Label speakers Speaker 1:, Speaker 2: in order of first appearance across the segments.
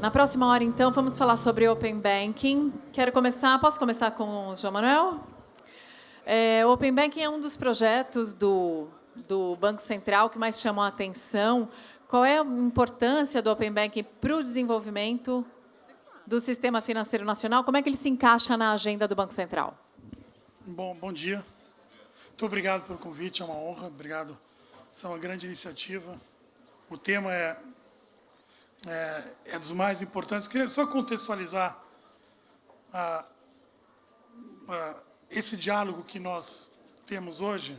Speaker 1: Na próxima hora, então, vamos falar sobre Open Banking. Posso começar com o João Manuel? O Open Banking é um dos projetos do Banco Central que mais chamam a atenção. Qual é a importância do Open Banking para o desenvolvimento do sistema financeiro nacional? Como é que ele se encaixa na agenda do Banco Central?
Speaker 2: Bom dia. Muito obrigado pelo convite, é uma honra. Obrigado. Essa é uma grande iniciativa. O tema é dos mais importantes. Queria só contextualizar esse diálogo que nós temos hoje.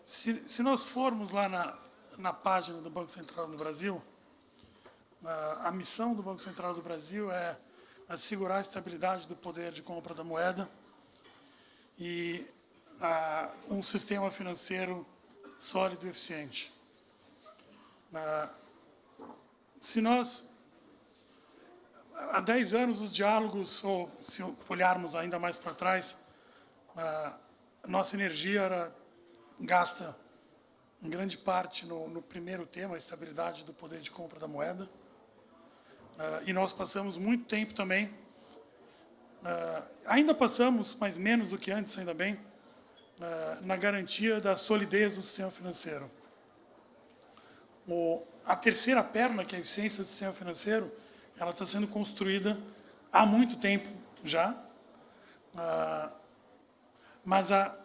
Speaker 2: Se nós formos lá na página do Banco Central do Brasil, a missão do Banco Central do Brasil é assegurar a estabilidade do poder de compra da moeda e um sistema financeiro sólido e eficiente. Se nós, há 10 anos, os diálogos, ou se olharmos ainda mais para trás, nossa energia era gasta em grande parte no primeiro tema, a estabilidade do poder de compra da moeda. E nós passamos muito tempo também, ainda passamos, mas menos do que antes, ainda bem, na garantia da solidez do sistema financeiro. A terceira perna, que é a eficiência do sistema financeiro, ela está sendo construída há muito tempo já, mas a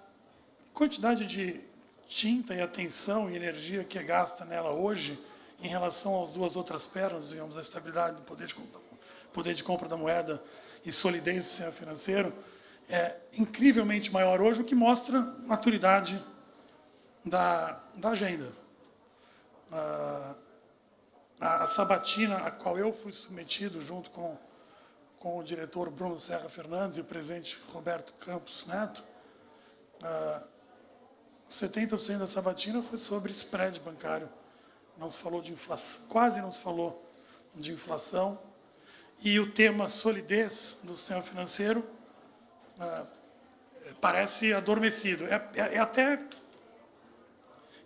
Speaker 2: quantidade de tinta e atenção e energia que é gasta nela hoje, em relação às duas outras pernas, digamos, a estabilidade do poder de compra da moeda e solidez do sistema financeiro, é incrivelmente maior hoje, o que mostra a maturidade da agenda. A sabatina a qual eu fui submetido, junto com o diretor Bruno Serra Fernandes e o presidente Roberto Campos Neto, 70% da sabatina foi sobre spread bancário. Não se falou de inflação, quase não se falou de inflação. E o tema solidez do sistema financeiro parece adormecido. É até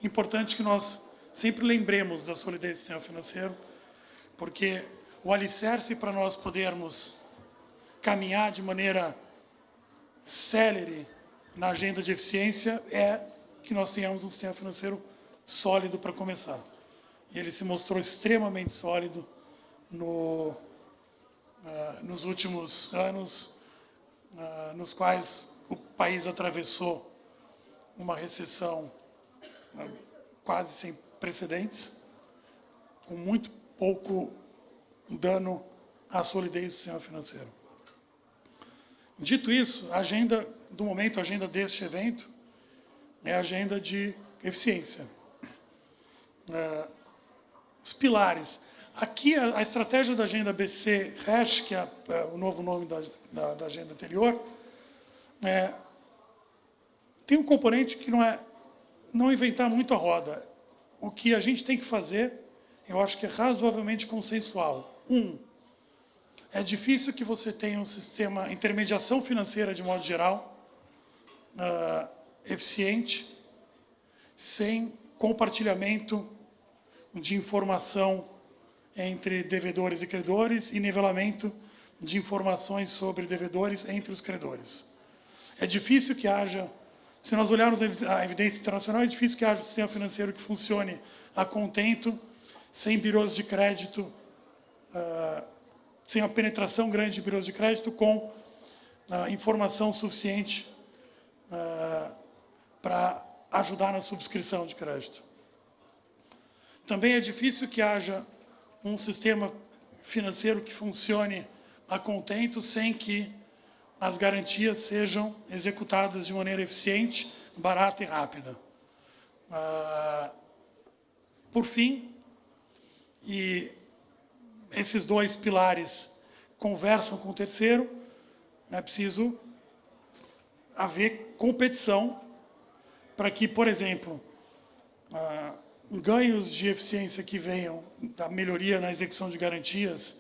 Speaker 2: importante que nós sempre lembremos da solidez do sistema financeiro, porque o alicerce para nós podermos caminhar de maneira célere na agenda de eficiência é que nós tenhamos um sistema financeiro sólido para começar. E ele se mostrou extremamente sólido nos últimos anos, nos quais o país atravessou uma recessão quase sem precedentes, com muito pouco dano à solidez do sistema financeiro. Dito isso, a agenda do momento, a agenda deste evento, é a agenda de eficiência. Os pilares. Aqui, a estratégia da agenda BC-RESH, que é o novo nome da agenda anterior, tem um componente que não inventar muito a roda. O que a gente tem que fazer, eu acho que é razoavelmente consensual. É difícil que você tenha um sistema, intermediação financeira de modo geral, eficiente, sem compartilhamento de informação entre devedores e credores e nivelamento de informações sobre devedores entre os credores. É difícil que haja, se nós olharmos a evidência internacional, é difícil que haja um sistema financeiro que funcione a contento, sem birôs de crédito, sem a penetração grande de birôs de crédito, com informação suficiente para ajudar na subscrição de crédito. Também é difícil que haja um sistema financeiro que funcione a contento sem que as garantias sejam executadas de maneira eficiente, barata e rápida. Por fim, e esses dois pilares conversam com o terceiro, é preciso haver competição para que, por exemplo, ganhos de eficiência que venham da melhoria na execução de garantias,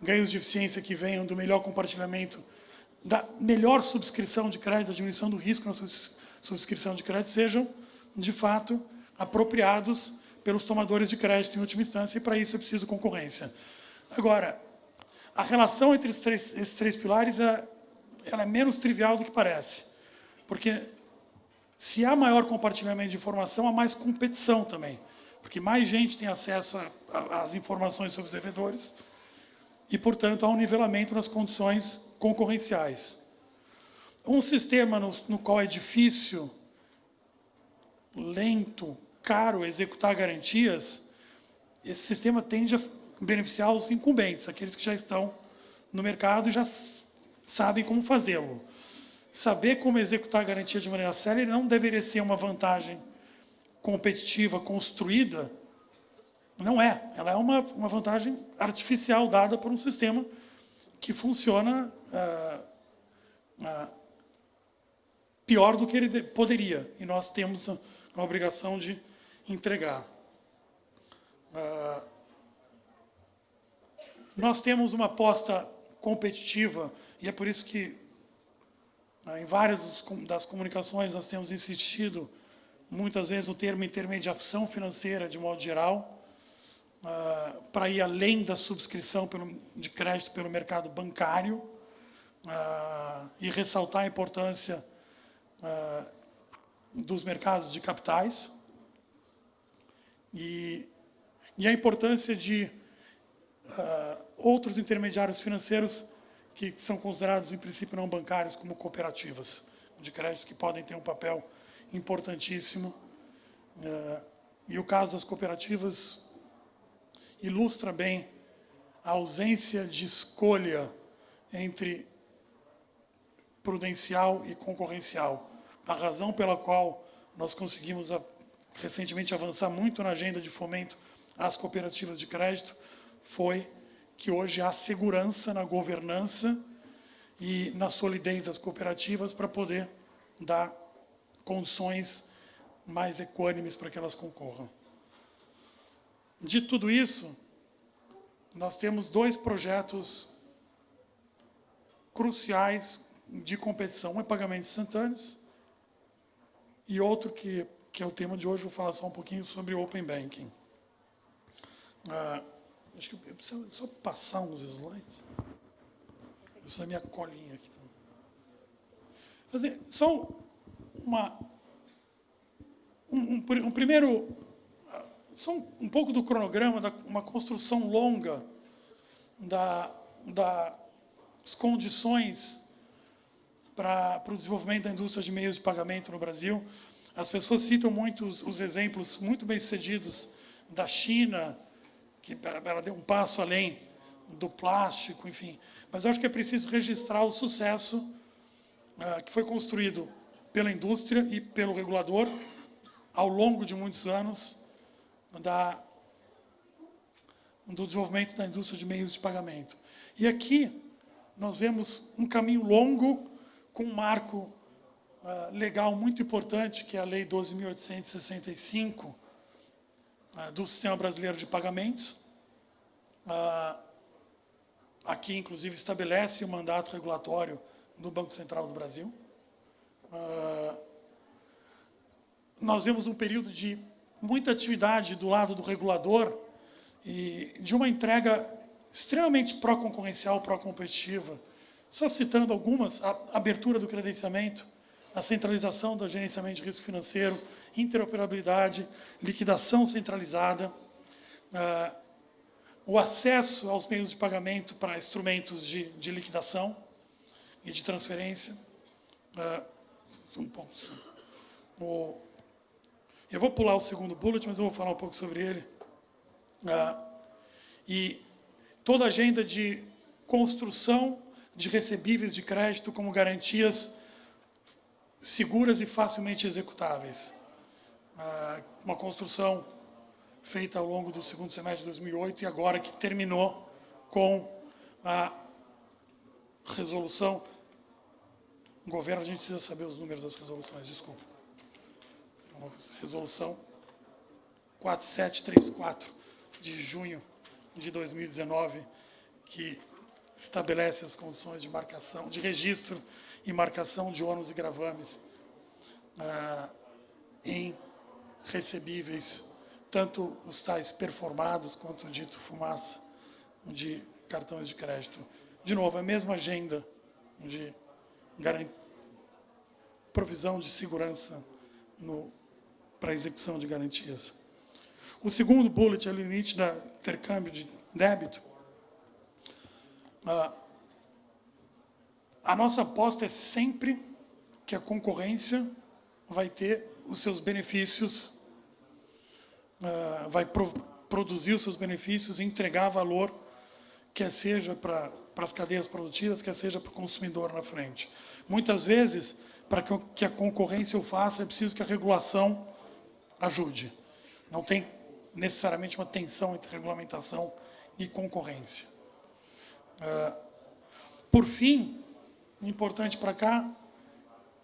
Speaker 2: ganhos de eficiência que venham do melhor compartilhamento, da melhor subscrição de crédito, da diminuição do risco na subscrição de crédito, sejam, de fato, apropriados pelos tomadores de crédito em última instância, e para isso é preciso concorrência. Agora, A relação entre esses três pilares ela é menos trivial do que parece, porque se há maior compartilhamento de informação, há mais competição também, porque mais gente tem acesso às informações sobre os devedores e, portanto, há um nivelamento nas condições concorrenciais. Um sistema no qual é difícil, lento, caro executar garantias, esse sistema tende a beneficiar os incumbentes, aqueles que já estão no mercado e já sabem como fazê-lo. Saber como executar a garantia de maneira célere não deveria ser uma vantagem competitiva construída, não é. Ela é uma vantagem artificial dada por um sistema que funciona pior do que ele poderia, e nós temos a obrigação de entregar. Nós temos uma aposta competitiva, e é por isso que, em várias das comunicações, nós temos insistido, muitas vezes, no termo intermediação financeira, de modo geral, para ir além da subscrição de crédito pelo mercado bancário, e ressaltar a importância dos mercados de capitais e a importância de outros intermediários financeiros que são considerados, em princípio, não bancários, como cooperativas de crédito, que podem ter um papel importantíssimo. E o caso das cooperativas ilustra bem a ausência de escolha entre prudencial e concorrencial. A razão pela qual nós conseguimos recentemente avançar muito na agenda de fomento às cooperativas de crédito foi que hoje há segurança na governança e na solidez das cooperativas para poder dar condições mais equânimes para que elas concorram. De tudo isso, nós temos 2 projetos cruciais de competição. Um é pagamentos instantâneos e outro que é o tema de hoje, vou falar só um pouquinho sobre Open Banking. Acho que eu preciso só passar uns slides. Isso é minha colinha aqui. Fazer só um primeiro, só um pouco do cronograma, uma construção longa das condições para o desenvolvimento da indústria de meios de pagamento no Brasil. As pessoas citam muito os exemplos muito bem-sucedidos da China, que ela deu um passo além do plástico, enfim. Mas eu acho que é preciso registrar o sucesso que foi construído pela indústria e pelo regulador ao longo de muitos anos do desenvolvimento da indústria de meios de pagamento. E aqui nós vemos um caminho longo com um marco legal muito importante, que é a Lei 12.865, do Sistema Brasileiro de Pagamentos. Aqui, inclusive, estabelece o mandato regulatório do Banco Central do Brasil. Nós vemos um período de muita atividade do lado do regulador e de uma entrega extremamente pró-concorrencial, pró-competitiva. Só citando algumas: a abertura do credenciamento, a centralização do gerenciamento de risco financeiro, interoperabilidade, liquidação centralizada, o acesso aos meios de pagamento para instrumentos de liquidação e de transferência. Eu vou pular o segundo bullet, mas eu vou falar um pouco sobre ele. E toda a agenda de construção de recebíveis de crédito como garantias seguras e facilmente executáveis. Uma construção feita ao longo do segundo semestre de 2008 e agora que terminou com a resolução. O governo, a gente precisa saber os números das resoluções, desculpa. Resolução 4734 de junho de 2019, que estabelece as condições de marcação, de registro e marcação de ônus e gravames em recebíveis, tanto os tais performados quanto o dito fumaça, de cartões de crédito. De novo, a mesma agenda de provisão de segurança para a execução de garantias. O segundo bullet é o limite do intercâmbio de débito. A nossa aposta é sempre que a concorrência vai ter os seus benefícios, vai produzir os seus benefícios e entregar valor, quer seja para as cadeias produtivas, quer seja para o consumidor na frente. Muitas vezes, para que a concorrência o faça, é preciso que a regulação ajude. Não tem necessariamente uma tensão entre regulamentação e concorrência. Por fim, importante para cá,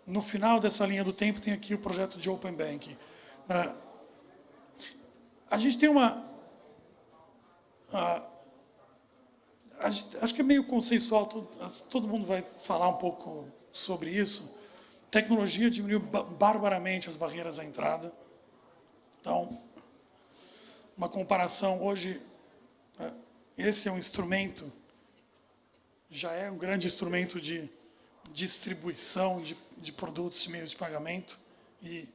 Speaker 2: no final dessa linha do tempo, tem aqui o projeto de Open Banking. A gente tem acho que é meio consensual, todo mundo vai falar um pouco sobre isso. Tecnologia diminuiu barbaramente as barreiras à entrada. Então, uma comparação, hoje, esse é um instrumento, já é um grande instrumento de distribuição de produtos de meios de pagamento e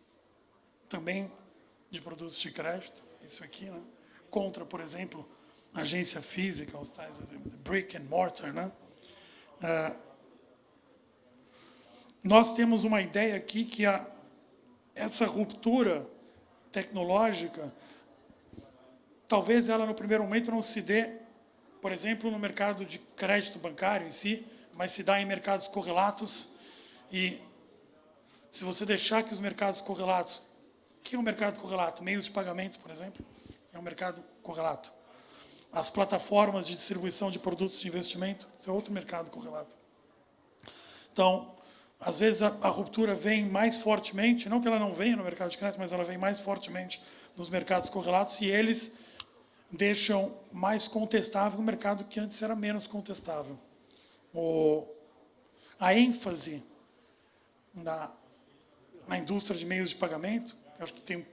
Speaker 2: também de produtos de crédito, isso aqui, né? Contra, por exemplo, a agência física, os tais brick and mortar, né? Nós temos uma ideia aqui que essa ruptura tecnológica, talvez ela no primeiro momento não se dê, por exemplo, no mercado de crédito bancário em si, mas se dá em mercados correlatos. E se você deixar que os mercados correlatos... O que é um mercado correlato? Meios de pagamento, por exemplo, é um mercado correlato. As plataformas de distribuição de produtos de investimento, isso é outro mercado correlato. Então, às vezes a ruptura vem mais fortemente, não que ela não venha no mercado de crédito, mas ela vem mais fortemente nos mercados correlatos, e eles deixam mais contestável um mercado que antes era menos contestável. A ênfase na indústria de meios de pagamento, eu acho que tem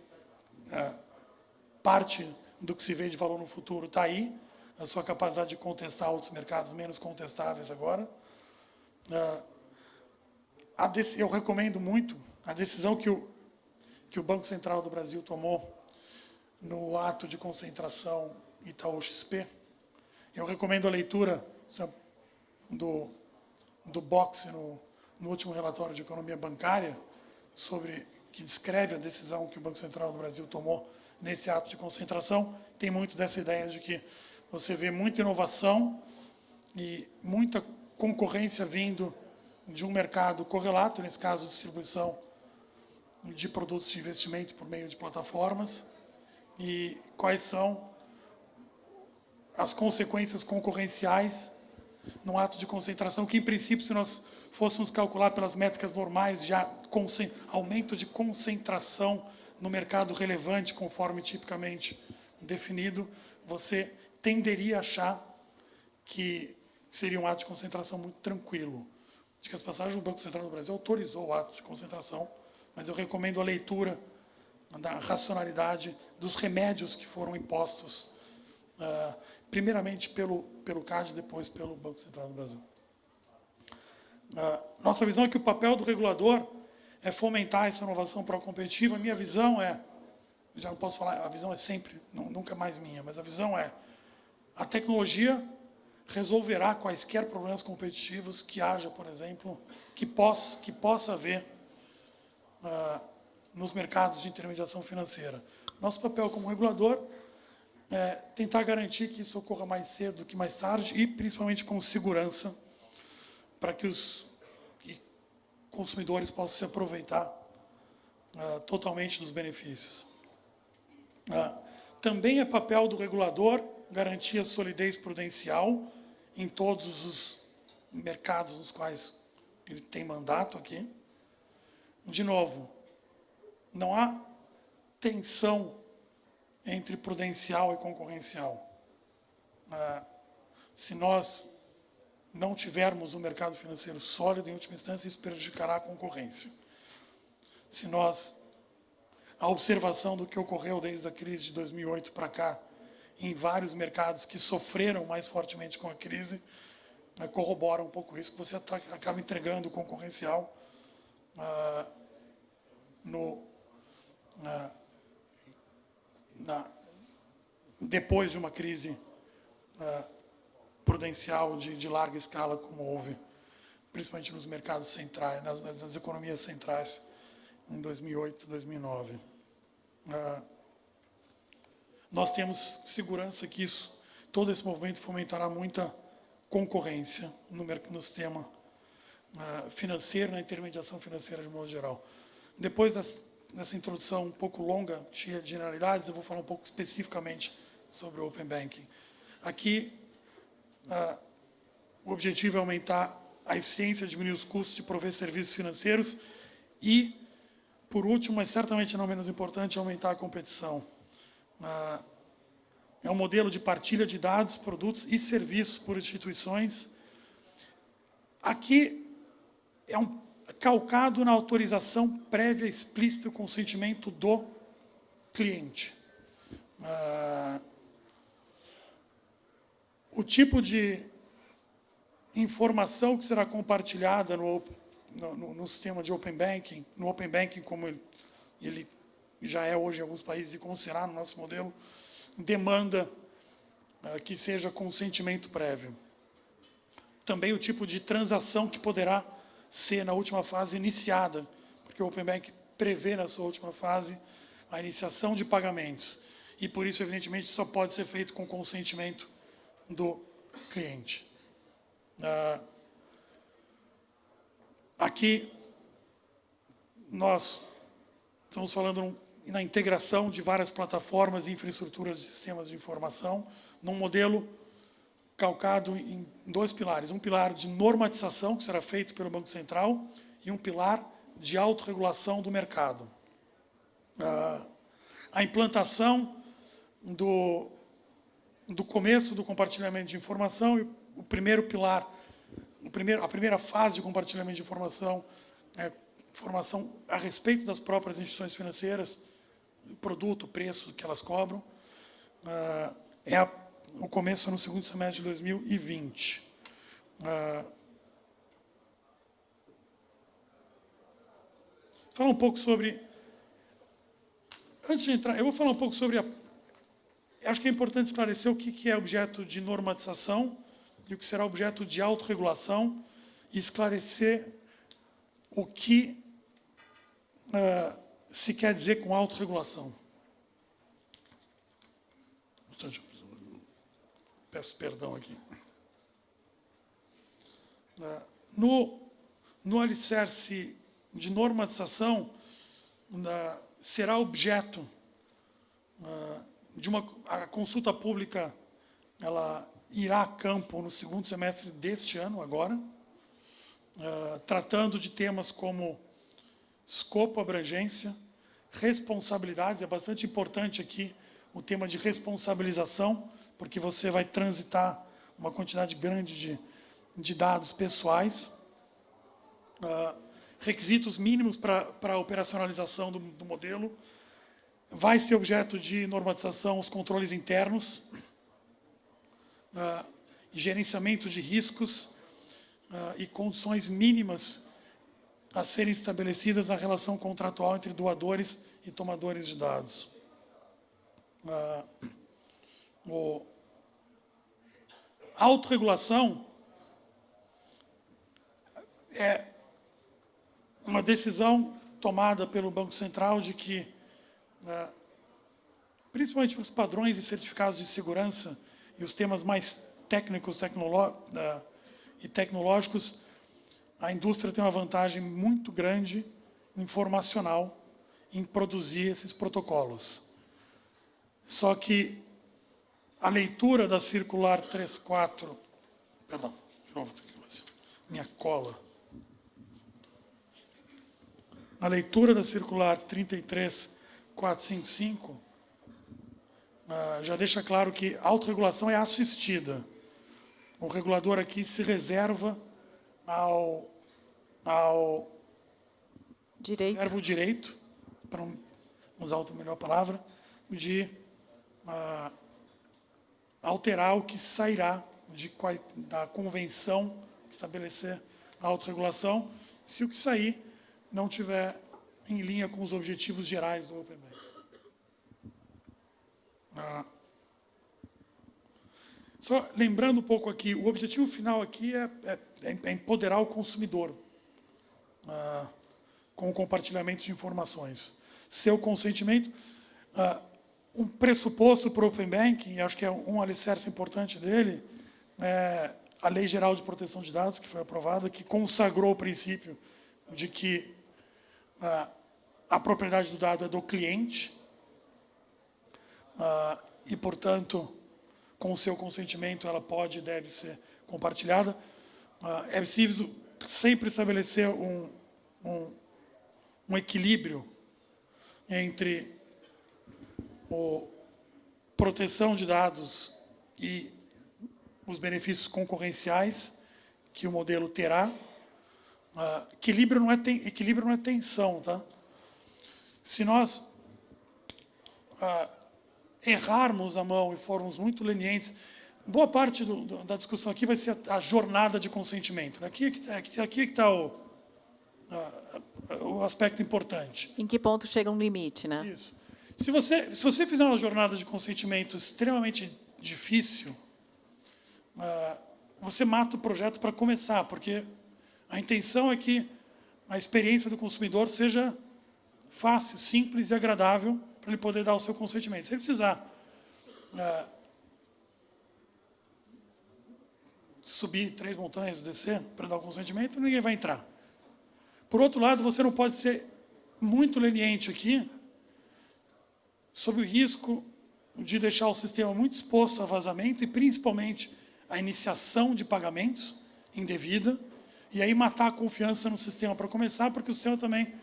Speaker 2: parte do que se vê de valor no futuro está aí, a sua capacidade de contestar outros mercados menos contestáveis agora. Eu recomendo muito a decisão que o Banco Central do Brasil tomou no ato de concentração Itaú XP. Eu recomendo a leitura do Boxe no último relatório de economia bancária, que descreve a decisão que o Banco Central do Brasil tomou nesse ato de concentração. Tem muito dessa ideia de que você vê muita inovação e muita concorrência vindo de um mercado correlato, nesse caso, distribuição de produtos de investimento por meio de plataformas, e quais são as consequências concorrenciais no ato de concentração, que, em princípio, se nós fôssemos calcular pelas métricas normais, já aumento de concentração no mercado relevante, conforme tipicamente definido, você tenderia a achar que seria um ato de concentração muito tranquilo. De que as passagens do Banco Central do Brasil autorizou o ato de concentração, mas eu recomendo a leitura da racionalidade dos remédios que foram impostos, primeiramente pelo CAD, depois pelo Banco Central do Brasil. Nossa visão é que o papel do regulador é fomentar essa inovação pró-competitiva. A minha visão já não posso falar, a visão é sempre, nunca mais minha, mas a visão é: a tecnologia resolverá quaisquer problemas competitivos que haja, por exemplo, que possa haver nos mercados de intermediação financeira. Nosso papel como regulador é tentar garantir que isso ocorra mais cedo do que mais tarde e, principalmente, com segurança, para que os consumidores possam se aproveitar totalmente dos benefícios. Também é papel do regulador garantir a solidez prudencial em todos os mercados nos quais ele tem mandato aqui. De novo, não há tensão entre prudencial e concorrencial. Se nós não tivermos um mercado financeiro sólido, em última instância, isso prejudicará a concorrência. A observação do que ocorreu desde a crise de 2008 para cá em vários mercados que sofreram mais fortemente com a crise, corrobora um pouco isso, que você acaba entregando o concorrencial depois de uma crise prudencial de larga escala, como houve, principalmente nos mercados centrais, nas economias centrais, em 2008, 2009. Nós temos segurança que todo esse movimento fomentará muita concorrência no sistema financeiro, na intermediação financeira de modo geral. Depois dessa introdução um pouco longa, cheia de generalidades, eu vou falar um pouco especificamente sobre o Open Banking. Aqui, o objetivo é aumentar a eficiência, diminuir os custos de prover serviços financeiros e, por último, mas certamente não menos importante, aumentar a competição. É um modelo de partilha de dados, produtos e serviços por instituições. Aqui é calcado na autorização prévia explícita e o consentimento do cliente. O tipo de informação que será compartilhada no sistema de Open Banking, no Open Banking como ele já é hoje em alguns países e como será no nosso modelo, demanda que seja consentimento prévio. Também o tipo de transação que poderá ser na última fase iniciada, porque o Open Banking prevê na sua última fase a iniciação de pagamentos. E por isso, evidentemente, só pode ser feito com consentimento do cliente. Aqui, nós estamos falando na integração de várias plataformas e infraestruturas de sistemas de informação, num modelo calcado em dois pilares. Um pilar de normatização, que será feito pelo Banco Central, e um pilar de autorregulação do mercado. A implantação do começo do compartilhamento de informação, e o primeiro pilar, a primeira fase de compartilhamento de informação a respeito das próprias instituições financeiras, o produto, o preço que elas cobram, o começo no segundo semestre de 2020. Falar um pouco sobre... Antes de entrar, eu vou falar um pouco sobre acho que é importante esclarecer o que é objeto de normatização e o que será objeto de autorregulação e esclarecer o que se quer dizer com autorregulação. Peço perdão aqui. No alicerce de normatização, será objeto a consulta pública, ela irá a campo no segundo semestre deste ano, agora, tratando de temas como escopo, abrangência, responsabilidades. É bastante importante aqui o tema de responsabilização, porque você vai transitar uma quantidade grande de dados pessoais, requisitos mínimos para a operacionalização do modelo. Vai ser objeto de normatização os controles internos, gerenciamento de riscos e condições mínimas a serem estabelecidas na relação contratual entre doadores e tomadores de dados. A autorregulação é uma decisão tomada pelo Banco Central de que, principalmente para os padrões e certificados de segurança e os temas mais técnicos e tecnológicos, a indústria tem uma vantagem muito grande informacional em produzir esses protocolos. Só que a leitura da circular 34... Perdão, de novo, minha cola. A leitura da circular 33455 já deixa claro que a autorregulação é assistida. O regulador aqui se reserva ao reserva o direito, para usar outra melhor palavra, de alterar o que sairá da convenção estabelecer a autorregulação, se o que sair não tiver em linha com os objetivos gerais do Open Banking. Só lembrando um pouco aqui, o objetivo final aqui é empoderar o consumidor com o compartilhamento de informações. Seu consentimento, um pressuposto para o Open Banking, acho que é um alicerce importante dele, é a Lei Geral de Proteção de Dados, que foi aprovada, que consagrou o princípio de que a propriedade do dado é do cliente e, portanto, com o seu consentimento, ela pode e deve ser compartilhada. É preciso sempre estabelecer um equilíbrio entre a proteção de dados e os benefícios concorrenciais que o modelo terá. Equilíbrio não é tensão, tá? Se nós errarmos a mão e formos muito lenientes, boa parte da discussão aqui vai ser a jornada de consentimento, né? Aqui que está o aspecto importante.
Speaker 1: Em que ponto chega um limite, né?
Speaker 2: Isso. Se você fizer uma jornada de consentimento extremamente difícil, você mata o projeto para começar, porque a intenção é que a experiência do consumidor seja fácil, simples e agradável para ele poder dar o seu consentimento. Se ele precisar subir 3 montanhas, descer para dar o consentimento, ninguém vai entrar. Por outro lado, você não pode ser muito leniente aqui, sob o risco de deixar o sistema muito exposto a vazamento e, principalmente, a iniciação de pagamentos indevida, e aí matar a confiança no sistema para começar, porque o sistema também,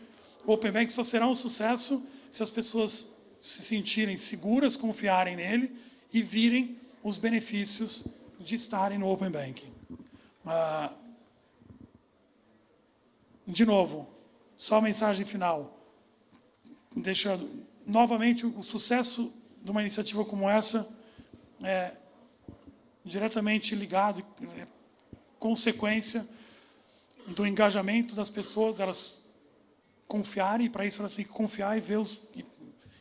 Speaker 2: o Open Banking só será um sucesso se as pessoas se sentirem seguras, confiarem nele e virem os benefícios de estarem no Open Banking. De novo, só a mensagem final, deixando novamente o sucesso de uma iniciativa como essa é diretamente ligado, consequência do engajamento das pessoas, elas confiarem, e para isso elas têm que confiar e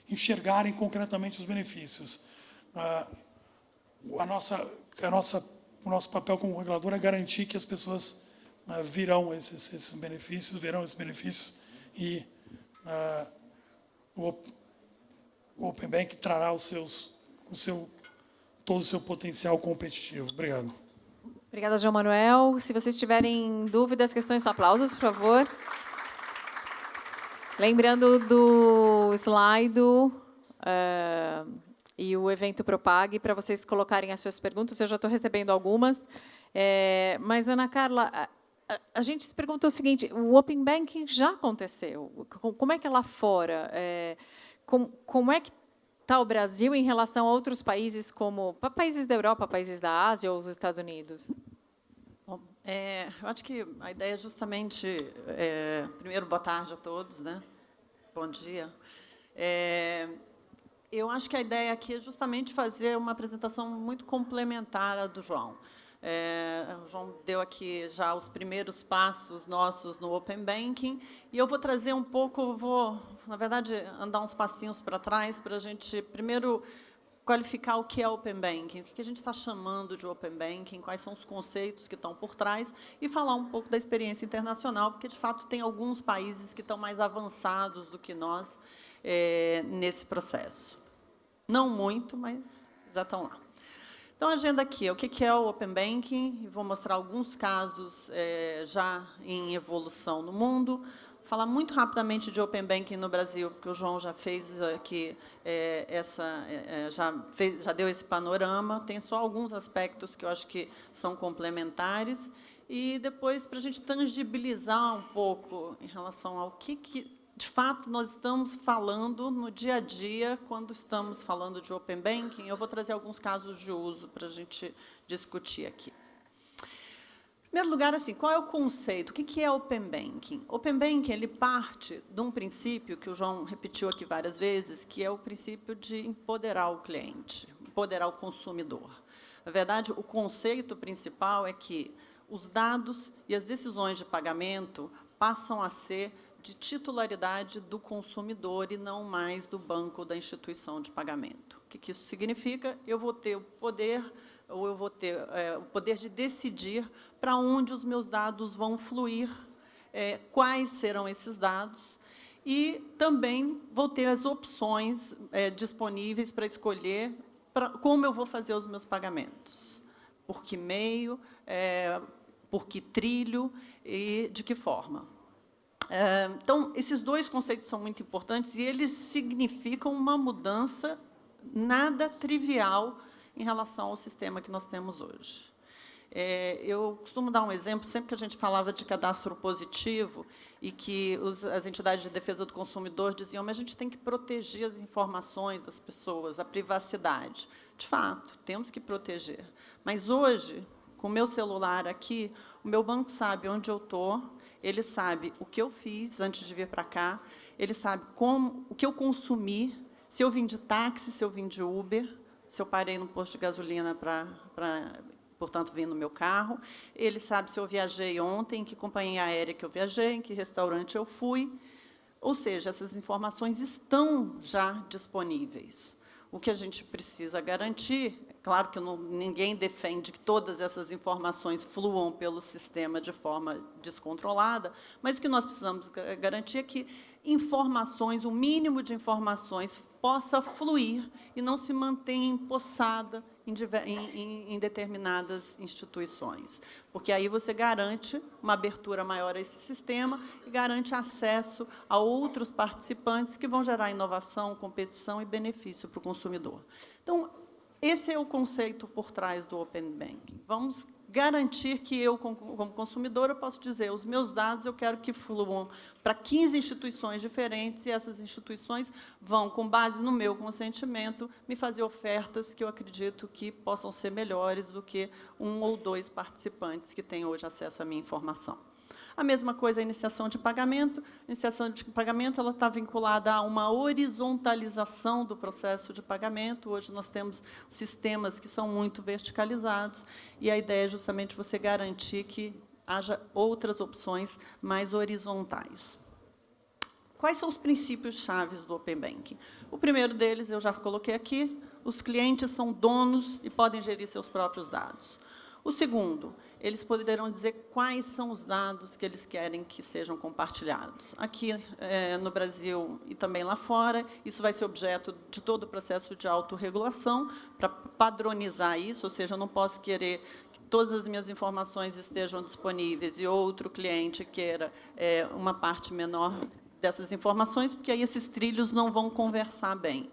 Speaker 2: enxergarem concretamente os benefícios. O nosso papel como regulador é garantir que as pessoas verão esses benefícios e o Open Banking trará todo o seu potencial competitivo. Obrigado.
Speaker 1: Obrigada, João Manuel. Se vocês tiverem dúvidas, questões, aplausos, por favor. Lembrando do slide e o evento Propague, para vocês colocarem as suas perguntas. Eu já estou recebendo algumas. Mas, Ana Carla, a gente se pergunta o seguinte, o Open Banking já aconteceu. Como é que é lá fora? Como é que está o Brasil em relação a outros países, como países da Europa, países da Ásia ou os Estados Unidos?
Speaker 3: Bom, eu acho que a ideia é justamente, primeiro, boa tarde a todos, né? Bom dia. Eu acho que a ideia aqui é justamente fazer uma apresentação muito complementar à do João. O João deu aqui já os primeiros passos nossos no Open Banking, e eu vou trazer um pouco, na verdade, andar uns passinhos para trás, para a gente, primeiro, qualificar o que é Open Banking, o que a gente está chamando de Open Banking, quais são os conceitos que estão por trás, e falar um pouco da experiência internacional, porque, de fato, tem alguns países que estão mais avançados do que nós nesse processo. Não muito, mas já estão lá. Então, a agenda aqui, o que é o Open Banking, vou mostrar alguns casos já em evolução no mundo, falar muito rapidamente de Open Banking no Brasil, porque o João já fez aqui, já deu esse panorama, tem só alguns aspectos que eu acho que são complementares, e depois, para a gente tangibilizar um pouco em relação ao que de fato, nós estamos falando no dia a dia, quando estamos falando de Open Banking, eu vou trazer alguns casos de uso para a gente discutir aqui. Em primeiro lugar, assim, qual é o conceito? O que é Open Banking? Open Banking ele parte de um princípio que o João repetiu aqui várias vezes, que é o princípio de empoderar o cliente, empoderar o consumidor. Na verdade, o conceito principal é que os dados e as decisões de pagamento passam a ser de titularidade do consumidor e não mais do banco ou da instituição de pagamento. O que isso significa? Eu vou ter o poder, ou eu vou ter o poder de decidir para onde os meus dados vão fluir, quais serão esses dados, e também vou ter as opções disponíveis para escolher como eu vou fazer os meus pagamentos, por que meio, por que trilho e de que forma. Então, esses dois conceitos são muito importantes e eles significam uma mudança nada trivial em relação ao sistema que nós temos hoje. Eu costumo dar um exemplo, sempre que a gente falava de cadastro positivo e que as entidades de defesa do consumidor diziam, mas a gente tem que proteger as informações das pessoas, a privacidade. De fato, temos que proteger. Mas hoje, com o meu celular aqui, o meu banco sabe onde eu estou, ele sabe o que eu fiz antes de vir para cá, ele sabe o que eu consumi, se eu vim de táxi, se eu vim de Uber, se eu parei no posto de gasolina portanto, vim no meu carro, ele sabe se eu viajei ontem, em que companhia aérea que eu viajei, em que restaurante eu fui. Ou seja, essas informações estão já disponíveis. O que a gente precisa garantir, é claro que ninguém defende que todas essas informações fluam pelo sistema de forma descontrolada, mas o que nós precisamos garantir é que informações, o mínimo de informações, possa fluir e não se mantenha empossada em determinadas instituições. Porque aí você garante uma abertura maior a esse sistema e garante acesso a outros participantes que vão gerar inovação, competição e benefício para o consumidor. Então, esse é o conceito por trás do Open Banking. Vamos garantir que eu, como consumidor, eu posso dizer, os meus dados eu quero que fluam para 15 instituições diferentes e essas instituições vão, com base no meu consentimento, me fazer ofertas que eu acredito que possam ser melhores do que um ou dois participantes que têm hoje acesso à minha informação. A mesma coisa a iniciação de pagamento. A iniciação de pagamento ela está vinculada a uma horizontalização do processo de pagamento. Hoje nós temos sistemas que são muito verticalizados e a ideia é justamente você garantir que haja outras opções mais horizontais. Quais são os princípios chaves do Open Banking? O primeiro deles, eu já coloquei aqui, os clientes são donos e podem gerir seus próprios dados. O segundo, eles poderão dizer quais são os dados que eles querem que sejam compartilhados. Aqui no Brasil e também lá fora, isso vai ser objeto de todo o processo de autorregulação para padronizar isso, ou seja, eu não posso querer que todas as minhas informações estejam disponíveis e outro cliente queira uma parte menor dessas informações, porque aí esses trilhos não vão conversar bem.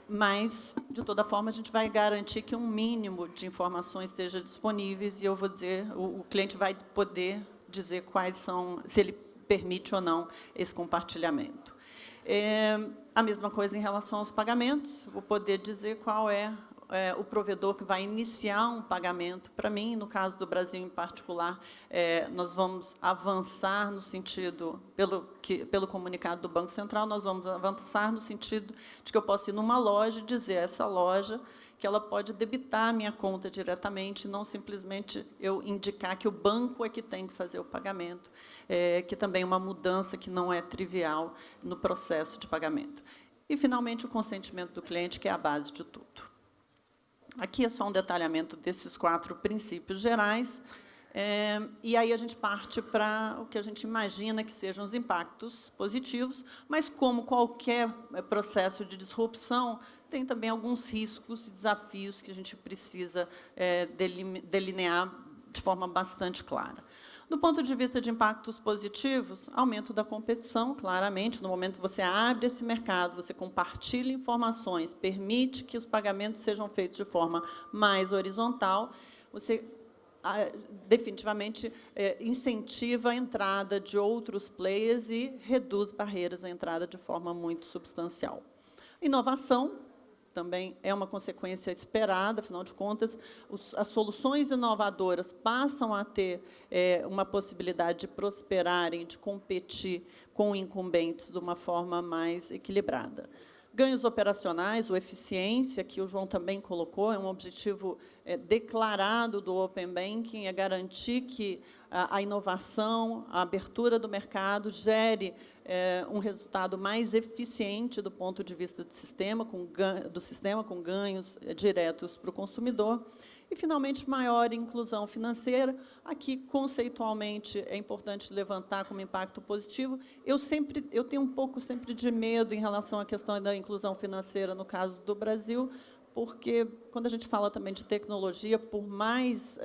Speaker 3: Mas, de toda forma, a gente vai garantir que um mínimo de informações esteja disponíveis e eu vou dizer, o cliente vai poder dizer quais são, se ele permite ou não esse compartilhamento. A mesma coisa em relação aos pagamentos, vou poder dizer qual é o provedor que vai iniciar um pagamento para mim. No caso do Brasil, em particular, nós vamos avançar no sentido, pelo comunicado do Banco Central, nós vamos avançar no sentido de que eu posso ir numa loja e dizer a essa loja que ela pode debitar a minha conta diretamente, não simplesmente eu indicar que o banco é que tem que fazer o pagamento, que também é uma mudança que não é trivial no processo de pagamento. E, finalmente, o consentimento do cliente, que é a base de tudo. Aqui é só um detalhamento desses 4 princípios gerais, e aí a gente parte para o que a gente imagina que sejam os impactos positivos, mas, como qualquer processo de disrupção, tem também alguns riscos e desafios que a gente precisa delinear de forma bastante clara. Do ponto de vista de impactos positivos, aumento da competição, claramente. No momento que você abre esse mercado, você compartilha informações, permite que os pagamentos sejam feitos de forma mais horizontal, você definitivamente incentiva a entrada de outros players e reduz barreiras à entrada de forma muito substancial. Inovação também é uma consequência esperada, afinal de contas, as soluções inovadoras passam a ter uma possibilidade de prosperarem, de competir com incumbentes de uma forma mais equilibrada. Ganhos operacionais, ou eficiência, que o João também colocou, é um objetivo declarado do Open Banking, é garantir que a inovação, a abertura do mercado gere um resultado mais eficiente do ponto de vista do sistema, com ganhos diretos para o consumidor. E, finalmente, maior inclusão financeira. Aqui, conceitualmente, é importante levantar como impacto positivo. Eu tenho um pouco sempre de medo em relação à questão da inclusão financeira, no caso do Brasil, porque, quando a gente fala também de tecnologia, por mais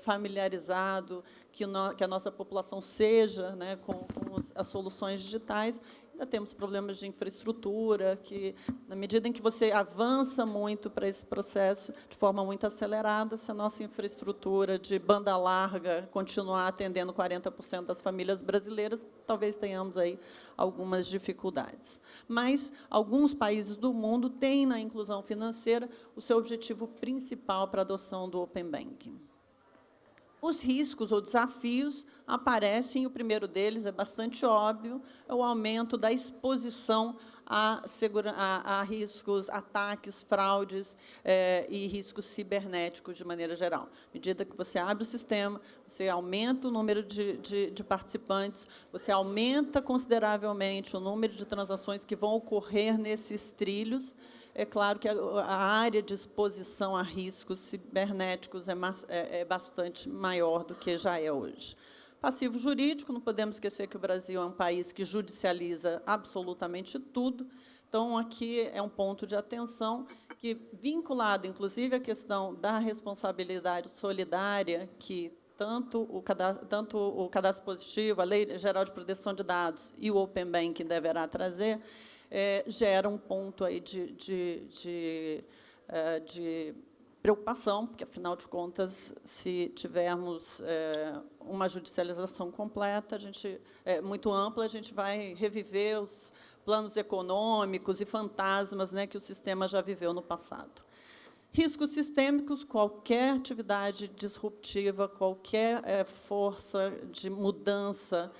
Speaker 3: familiarizado que a nossa população seja, né, com as soluções digitais, ainda temos problemas de infraestrutura, que, na medida em que você avança muito para esse processo de forma muito acelerada, se a nossa infraestrutura de banda larga continuar atendendo 40% das famílias brasileiras, talvez tenhamos aí algumas dificuldades. Mas alguns países do mundo têm, na inclusão financeira, o seu objetivo principal para a adoção do Open Banking. Os riscos ou desafios aparecem, o primeiro deles é bastante óbvio, é o aumento da exposição a riscos, ataques, fraudes e riscos cibernéticos de maneira geral. À medida que você abre o sistema, você aumenta o número de participantes, você aumenta consideravelmente o número de transações que vão ocorrer nesses trilhos. É claro que a área de exposição a riscos cibernéticos é bastante maior do que já é hoje. Passivo jurídico, não podemos esquecer que o Brasil é um país que judicializa absolutamente tudo. Então, aqui é um ponto de atenção que, vinculado, inclusive, à questão da responsabilidade solidária, que tanto o cadastro positivo, a Lei Geral de Proteção de Dados e o Open Banking deverá trazer, gera um ponto aí de preocupação, porque, afinal de contas, se tivermos uma judicialização completa, muito ampla, a gente vai reviver os planos econômicos e fantasmas, né, que o sistema já viveu no passado. Riscos sistêmicos, qualquer atividade disruptiva, qualquer força de mudança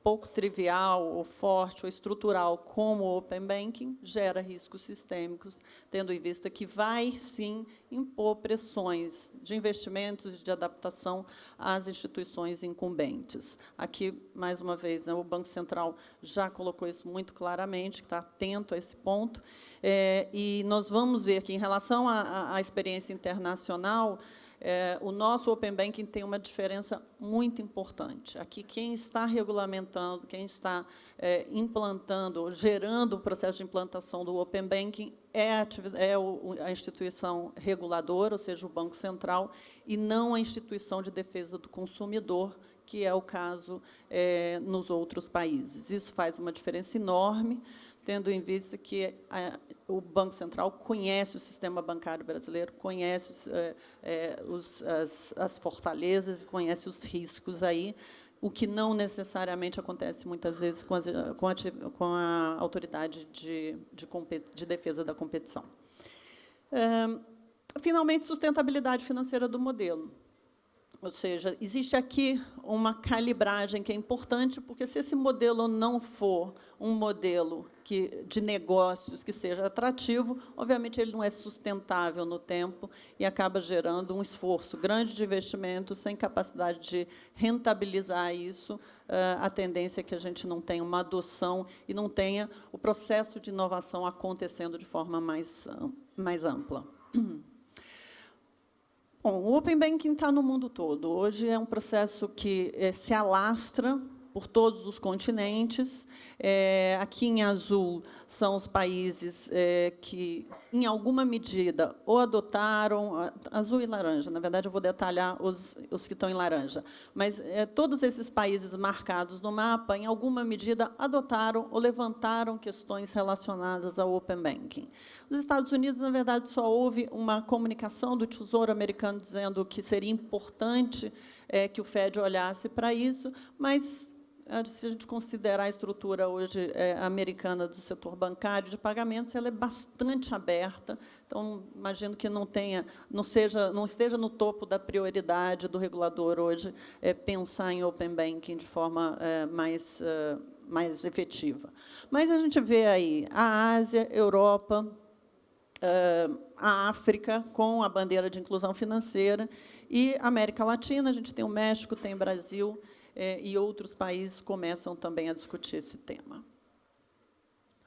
Speaker 3: pouco trivial, ou forte, ou estrutural, como o Open Banking, gera riscos sistêmicos, tendo em vista que vai, sim, impor pressões de investimentos, de adaptação às instituições incumbentes. Aqui, mais uma vez, né, o Banco Central já colocou isso muito claramente, que está atento a esse ponto, e nós vamos ver que, em relação à experiência internacional, o nosso Open Banking tem uma diferença muito importante. Aqui, quem está regulamentando, quem está implantando, gerando o processo de implantação do Open Banking é a instituição reguladora, ou seja, o Banco Central, e não a instituição de defesa do consumidor, que é o caso nos outros países. Isso faz uma diferença enorme, tendo em vista que o Banco Central conhece o sistema bancário brasileiro, conhece as fortalezas e conhece os riscos aí, o que não necessariamente acontece, muitas vezes, com a autoridade de defesa da competição. Finalmente, sustentabilidade financeira do modelo. Ou seja, existe aqui uma calibragem que é importante, porque, se esse modelo não for um modelo de negócios que seja atrativo, obviamente, ele não é sustentável no tempo e acaba gerando um esforço grande de investimento, sem capacidade de rentabilizar isso. A tendência é que a gente não tenha uma adoção e não tenha o processo de inovação acontecendo de forma mais ampla. Bom, o Open Banking está no mundo todo. Hoje é um processo que se alastra por todos os continentes. Aqui, em azul, são os países que, em alguma medida, ou adotaram... Azul e laranja, na verdade, eu vou detalhar os que estão em laranja. Mas todos esses países marcados no mapa, em alguma medida, adotaram ou levantaram questões relacionadas ao Open Banking. Nos Estados Unidos, na verdade, só houve uma comunicação do Tesouro americano dizendo que seria importante que o FED olhasse para isso, mas, se a gente considerar a estrutura hoje americana do setor bancário de pagamentos, ela é bastante aberta. Então, imagino que não esteja no topo da prioridade do regulador hoje pensar em Open Banking de forma mais efetiva. Mas a gente vê aí a Ásia, Europa, a África, com a bandeira de inclusão financeira, e a América Latina, a gente tem o México, tem o Brasil, e outros países começam também a discutir esse tema.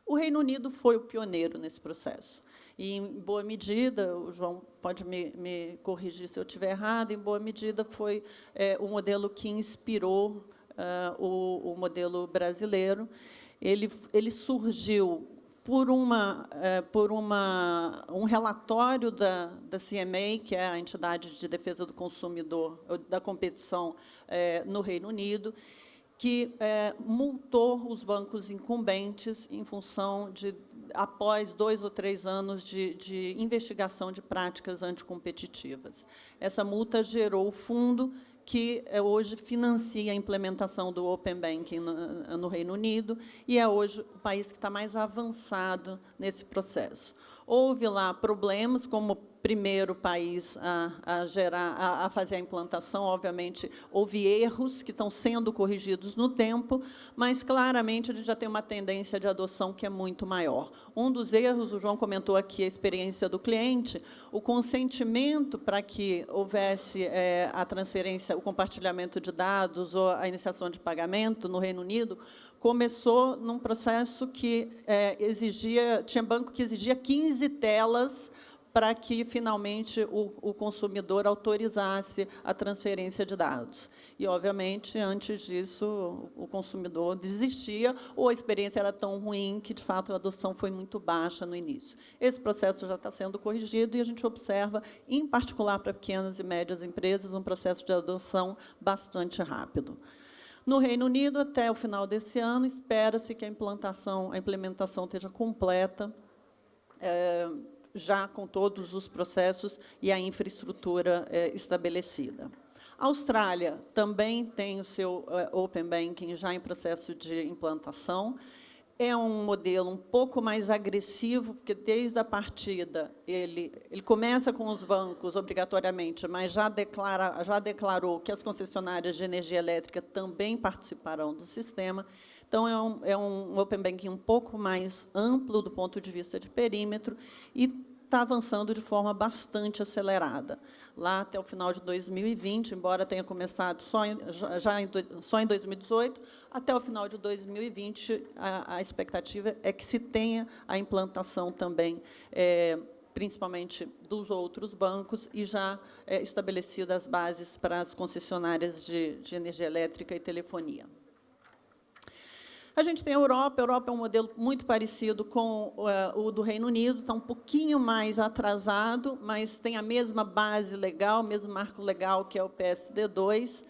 Speaker 3: O Reino Unido foi o pioneiro nesse processo. E, em boa medida, o João pode me corrigir se eu estiver errado, em boa medida foi o modelo que inspirou o modelo brasileiro. Ele surgiu por um relatório da CMA, que é a entidade de defesa do consumidor, da competição no Reino Unido, que multou os bancos incumbentes em função de, após 2 ou 3 anos de investigação de práticas anticompetitivas. Essa multa gerou o fundo que hoje financia a implementação do Open Banking no Reino Unido, e é hoje o país que está mais avançado nesse processo. Houve lá problemas, como primeiro país a fazer a implantação, obviamente, houve erros que estão sendo corrigidos no tempo, mas, claramente, a gente já tem uma tendência de adoção que é muito maior. Um dos erros, o João comentou aqui a experiência do cliente, o consentimento para que houvesse a transferência, o compartilhamento de dados ou a iniciação de pagamento no Reino Unido, começou num processo que tinha banco que exigia 15 telas para que, finalmente, o consumidor autorizasse a transferência de dados. E, obviamente, antes disso, o consumidor desistia, ou a experiência era tão ruim que, de fato, a adoção foi muito baixa no início. Esse processo já está sendo corrigido e a gente observa, em particular para pequenas e médias empresas, um processo de adoção bastante rápido. No Reino Unido, até o final desse ano, espera-se que a implementação esteja completa, já com todos os processos e a infraestrutura estabelecida. A Austrália também tem o seu Open Banking já em processo de implantação. É um modelo um pouco mais agressivo, porque, desde a partida, ele começa com os bancos, obrigatoriamente, mas já declarou que as concessionárias de energia elétrica também participarão do sistema. Então, é um Open Banking um pouco mais amplo do ponto de vista de perímetro e está avançando de forma bastante acelerada. Lá, até o final de 2020, embora tenha começado só em 2018, até o final de 2020, a expectativa é que se tenha a implantação também, principalmente dos outros bancos, e já estabelecidas as bases para as concessionárias de energia elétrica e telefonia. A gente tem a Europa. A Europa é um modelo muito parecido com o do Reino Unido, está um pouquinho mais atrasado, mas tem a mesma base legal, o mesmo marco legal, que é o PSD2,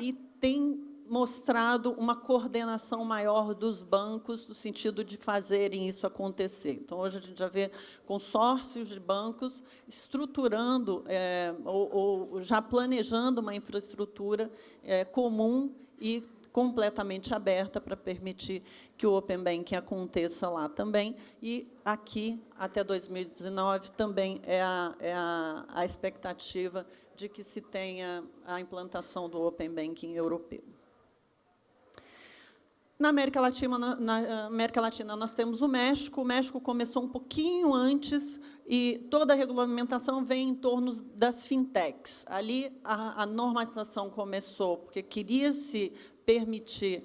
Speaker 3: e tem mostrado uma coordenação maior dos bancos, no sentido de fazerem isso acontecer. Então, hoje, a gente já vê consórcios de bancos estruturando ou já planejando uma infraestrutura comum e completamente aberta para permitir que o Open Banking aconteça lá também. E, aqui, até 2019, também é a expectativa de que se tenha a implantação do Open Banking europeu. Na América Latina, nós temos o México. O México começou um pouquinho antes, e toda a regulamentação vem em torno das fintechs. Ali, a normatização começou porque queria-se permitir,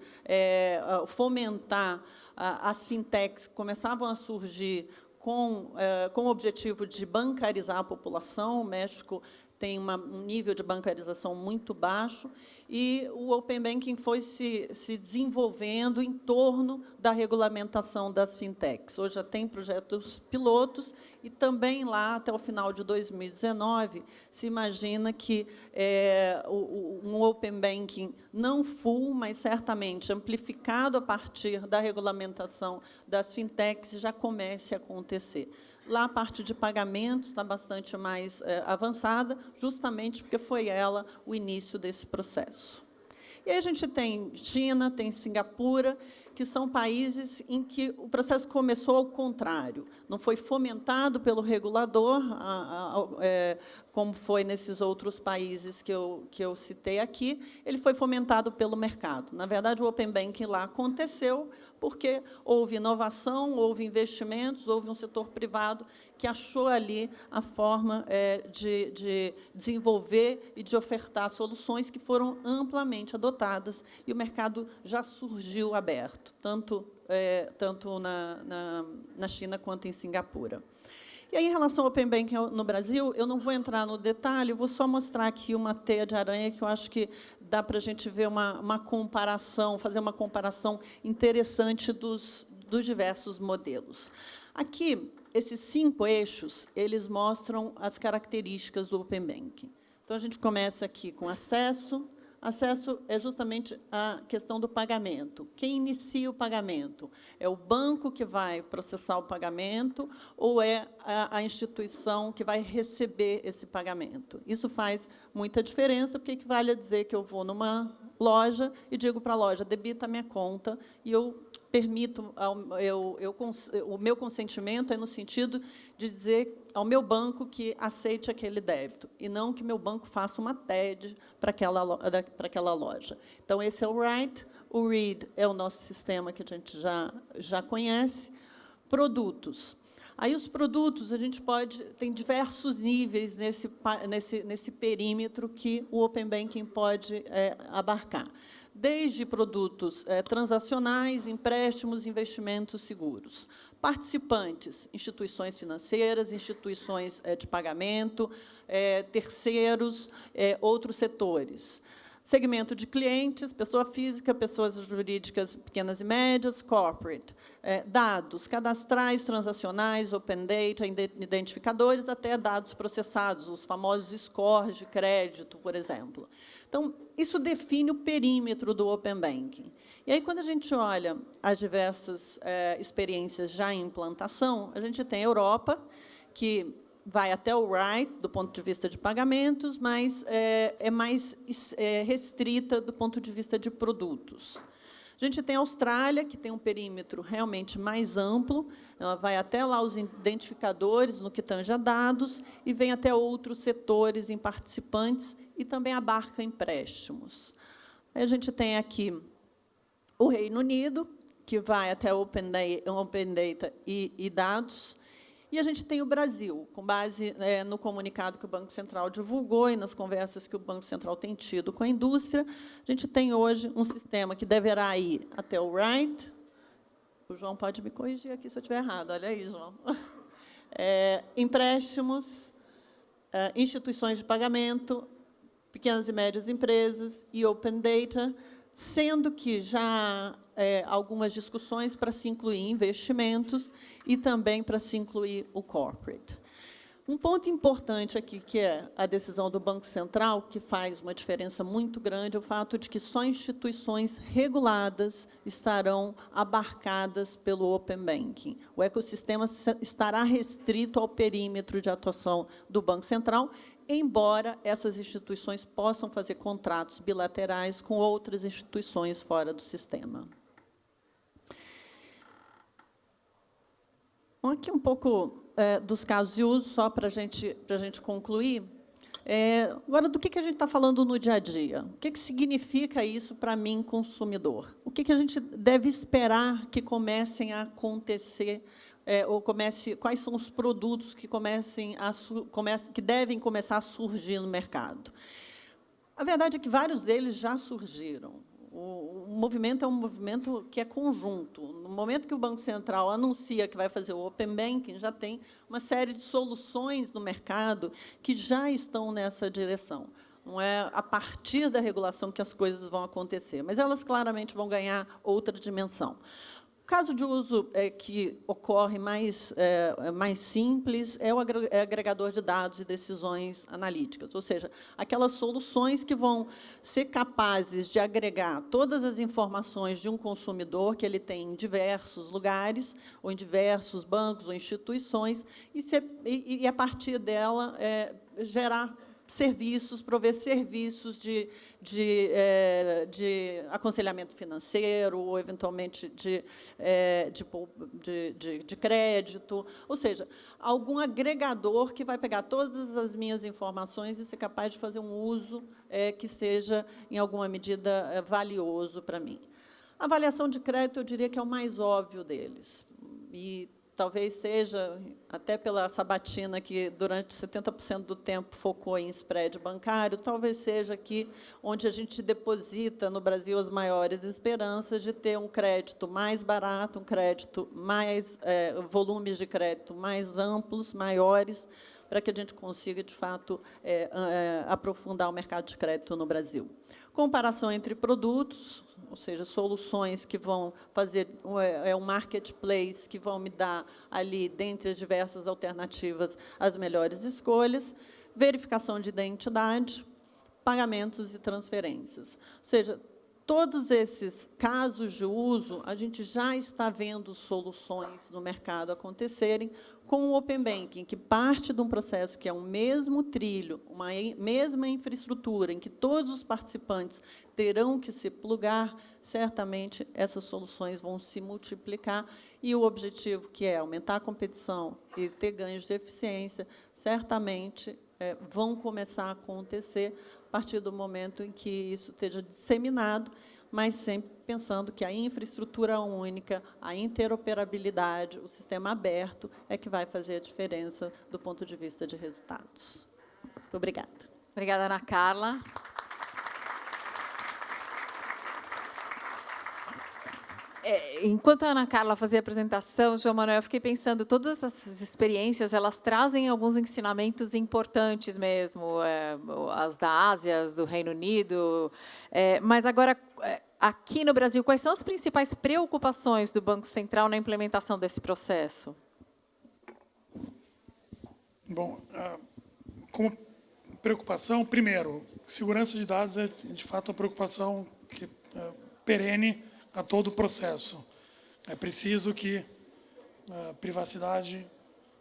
Speaker 3: fomentar as fintechs que começavam a surgir com o objetivo de bancarizar a população. O México tem um nível de bancarização muito baixo, e o Open Banking foi se desenvolvendo em torno da regulamentação das fintechs. Hoje já tem projetos pilotos, e também lá, até o final de 2019, se imagina que um Open Banking não full, mas certamente amplificado a partir da regulamentação das fintechs, já comece a acontecer. Lá, a parte de pagamentos está bastante mais avançada, justamente porque foi ela o início desse processo. E aí a gente tem China, tem Singapura, que são países em que o processo começou ao contrário. Não foi fomentado pelo regulador, como foi nesses outros países que eu citei aqui, ele foi fomentado pelo mercado. Na verdade, o Open Banking lá aconteceu porque houve inovação, houve investimentos, houve um setor privado que achou ali a forma de desenvolver e de ofertar soluções que foram amplamente adotadas, e o mercado já surgiu aberto, tanto na China quanto em Singapura. E aí, em relação ao Open Banking no Brasil, eu não vou entrar no detalhe, vou só mostrar aqui uma teia de aranha que eu acho que dá para a gente ver uma comparação, fazer uma comparação interessante dos diversos modelos. Aqui, esses 5 eixos, eles mostram as características do Open Banking. Então, a gente começa aqui com acesso. Acesso é justamente a questão do pagamento. Quem inicia o pagamento? É o banco que vai processar o pagamento ou é a instituição que vai receber esse pagamento? Isso faz muita diferença, porque equivale a dizer que eu vou numa loja e digo para a loja, debita a minha conta, e eu permito, o meu consentimento é no sentido de dizer ao meu banco que aceite aquele débito, e não que meu banco faça uma TED para aquela loja. Então, esse é o write. O read é o nosso sistema que a gente já conhece. Produtos. Aí, os produtos, a gente tem diversos níveis nesse perímetro que o Open Banking pode abarcar. Desde produtos transacionais, empréstimos, investimentos seguros. Participantes, instituições financeiras, instituições de pagamento, terceiros, outros setores. Segmento de clientes, pessoa física, pessoas jurídicas pequenas e médias, corporate. Dados cadastrais, transacionais, open data, identificadores, até dados processados, os famosos scores de crédito, por exemplo. Então, isso define o perímetro do Open Banking. E aí, quando a gente olha as diversas experiências já em implantação, a gente tem a Europa, que vai até o write, do ponto de vista de pagamentos, mas é mais restrita do ponto de vista de produtos. A gente tem a Austrália, que tem um perímetro realmente mais amplo, ela vai até lá os identificadores, no que tange a dados, e vem até outros setores em participantes, e também abarca empréstimos. Aí a gente tem aqui o Reino Unido, que vai até Open Data e dados, e a gente tem o Brasil, com base no comunicado que o Banco Central divulgou e nas conversas que o Banco Central tem tido com a indústria. A gente tem hoje um sistema que deverá ir até o write. O João pode me corrigir aqui se eu estiver errado. Olha aí, João. Empréstimos, instituições de pagamento, pequenas e médias empresas e open data, sendo que já algumas discussões para se incluir investimentos e também para se incluir o corporate. Um ponto importante aqui, que é a decisão do Banco Central, que faz uma diferença muito grande, é o fato de que só instituições reguladas estarão abarcadas pelo Open Banking. O ecossistema estará restrito ao perímetro de atuação do Banco Central, embora essas instituições possam fazer contratos bilaterais com outras instituições fora do sistema. Aqui um pouco dos casos de uso, só para a gente concluir. Agora, do que a gente está falando no dia a dia? O que significa isso para mim, consumidor? O que a gente deve esperar que comecem a acontecer, quais são os produtos que devem começar a surgir no mercado? A verdade é que vários deles já surgiram. O movimento é um movimento que é conjunto. No momento que o Banco Central anuncia que vai fazer o Open Banking, já tem uma série de soluções no mercado que já estão nessa direção. Não é a partir da regulação que as coisas vão acontecer, mas elas claramente vão ganhar outra dimensão. O caso de uso que ocorre mais simples é o agregador de dados e decisões analíticas, ou seja, aquelas soluções que vão ser capazes de agregar todas as informações de um consumidor que ele tem em diversos lugares, ou em diversos bancos ou instituições, e a partir dela gerar serviços, prover serviços de aconselhamento financeiro, ou, eventualmente, de crédito, ou seja, algum agregador que vai pegar todas as minhas informações e ser capaz de fazer um uso que seja, em alguma medida, valioso para mim. A avaliação de crédito, eu diria que é o mais óbvio deles. E talvez seja, até pela sabatina que, durante 70% do tempo, focou em spread bancário, talvez seja aqui onde a gente deposita, no Brasil, as maiores esperanças de ter um crédito mais barato, um crédito mais, volumes de crédito mais amplos, maiores, para que a gente consiga, de fato, aprofundar o mercado de crédito no Brasil. Comparação entre produtos, ou seja, soluções que vão fazer um marketplace, que vão me dar ali, dentre as diversas alternativas, as melhores escolhas, verificação de identidade, pagamentos e transferências. Ou seja, todos esses casos de uso, a gente já está vendo soluções no mercado acontecerem com o Open Banking, que parte de um processo que é o mesmo trilho, uma mesma infraestrutura, em que todos os participantes terão que se plugar, certamente essas soluções vão se multiplicar, e o objetivo, que é aumentar a competição e ter ganhos de eficiência, certamente vão começar a acontecer a partir do momento em que isso esteja disseminado, mas sempre pensando que a infraestrutura única, a interoperabilidade, o sistema aberto é que vai fazer a diferença do ponto de vista de resultados. Muito obrigada.
Speaker 1: Obrigada, Ana Carla. Enquanto a Ana Carla fazia a apresentação, João Manuel, eu fiquei pensando, todas essas experiências, elas trazem alguns ensinamentos importantes mesmo, as da Ásia, as do Reino Unido, mas agora, aqui no Brasil, quais são as principais preocupações do Banco Central na implementação desse processo?
Speaker 2: Bom, como preocupação, primeiro, segurança de dados é, de fato, uma preocupação que perene a todo o processo. É preciso que a privacidade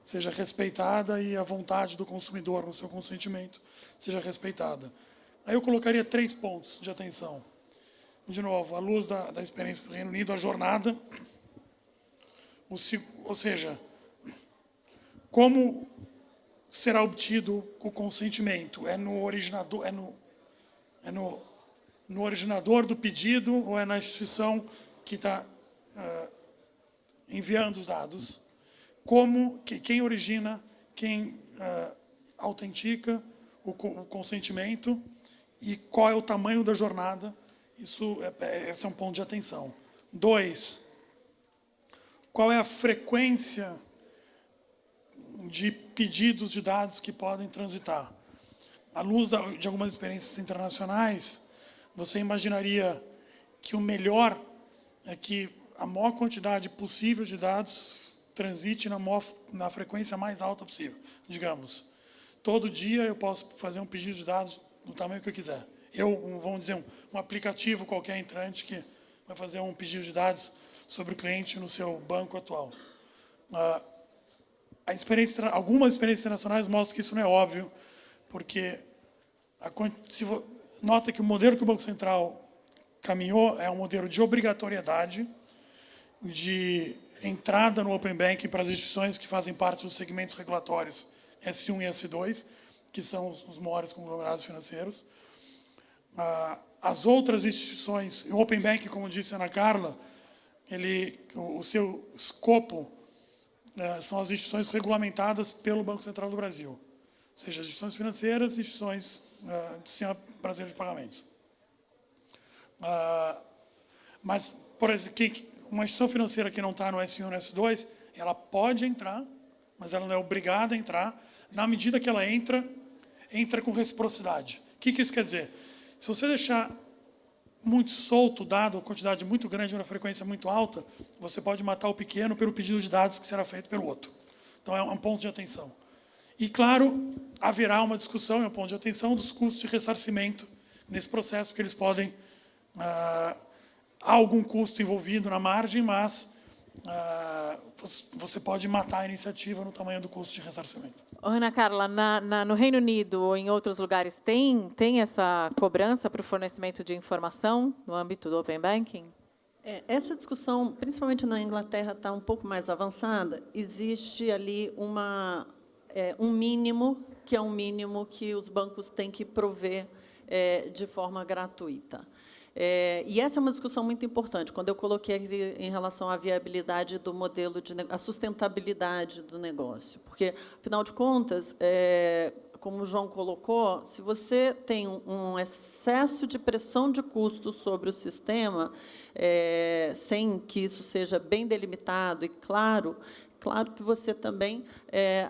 Speaker 2: seja respeitada e a vontade do consumidor, no seu consentimento, seja respeitada. Aí eu colocaria 3 pontos de atenção. De novo, à luz da experiência do Reino Unido, a jornada, ou seja, como será obtido o consentimento? É no originador, no originador do pedido ou é na instituição que está enviando os dados? Quem origina, quem autentica o consentimento e qual é o tamanho da jornada? Esse é um ponto de atenção. 2, qual é a frequência de pedidos de dados que podem transitar? À luz de algumas experiências internacionais, você imaginaria que o melhor é que a maior quantidade possível de dados transite na frequência mais alta possível. Digamos, todo dia eu posso fazer um pedido de dados do tamanho que eu quiser. Vamos dizer, um aplicativo qualquer entrante que vai fazer um pedido de dados sobre o cliente no seu banco atual. Algumas experiências internacionais mostram que isso não é óbvio, porque nota que o modelo que o Banco Central caminhou é um modelo de obrigatoriedade, de entrada no Open Banking para as instituições que fazem parte dos segmentos regulatórios S1 e S2, que são os maiores conglomerados financeiros. As outras instituições, o Open Banking, como disse a Ana Carla, o seu escopo são as instituições regulamentadas pelo Banco Central do Brasil, ou seja, as instituições financeiras e instituições do Sistema Brasileiro de Pagamentos. Mas, por exemplo, uma instituição financeira que não está no S1 ou no S2, ela pode entrar, mas ela não é obrigada a entrar. Na medida que ela entra com reciprocidade. O que isso quer dizer? Se você deixar muito solto o dado, uma quantidade muito grande, uma frequência muito alta, você pode matar o pequeno pelo pedido de dados que será feito pelo outro. Então, é um ponto de atenção. E, claro, haverá uma discussão, é um ponto de atenção, dos custos de ressarcimento nesse processo, porque eles podem... há algum custo envolvido na margem, mas você pode matar a iniciativa no tamanho do custo de ressarcimento.
Speaker 1: Ana Carla, no Reino Unido ou em outros lugares, tem essa cobrança para o fornecimento de informação no âmbito do Open Banking?
Speaker 3: Essa discussão, principalmente na Inglaterra, está um pouco mais avançada. Existe ali um mínimo, que é um mínimo que os bancos têm que prover de forma gratuita. E essa é uma discussão muito importante. Quando eu coloquei aqui em relação à viabilidade do modelo, a sustentabilidade do negócio. Porque, afinal de contas, como o João colocou, se você tem um excesso de pressão de custo sobre o sistema, sem que isso seja bem delimitado e claro que você também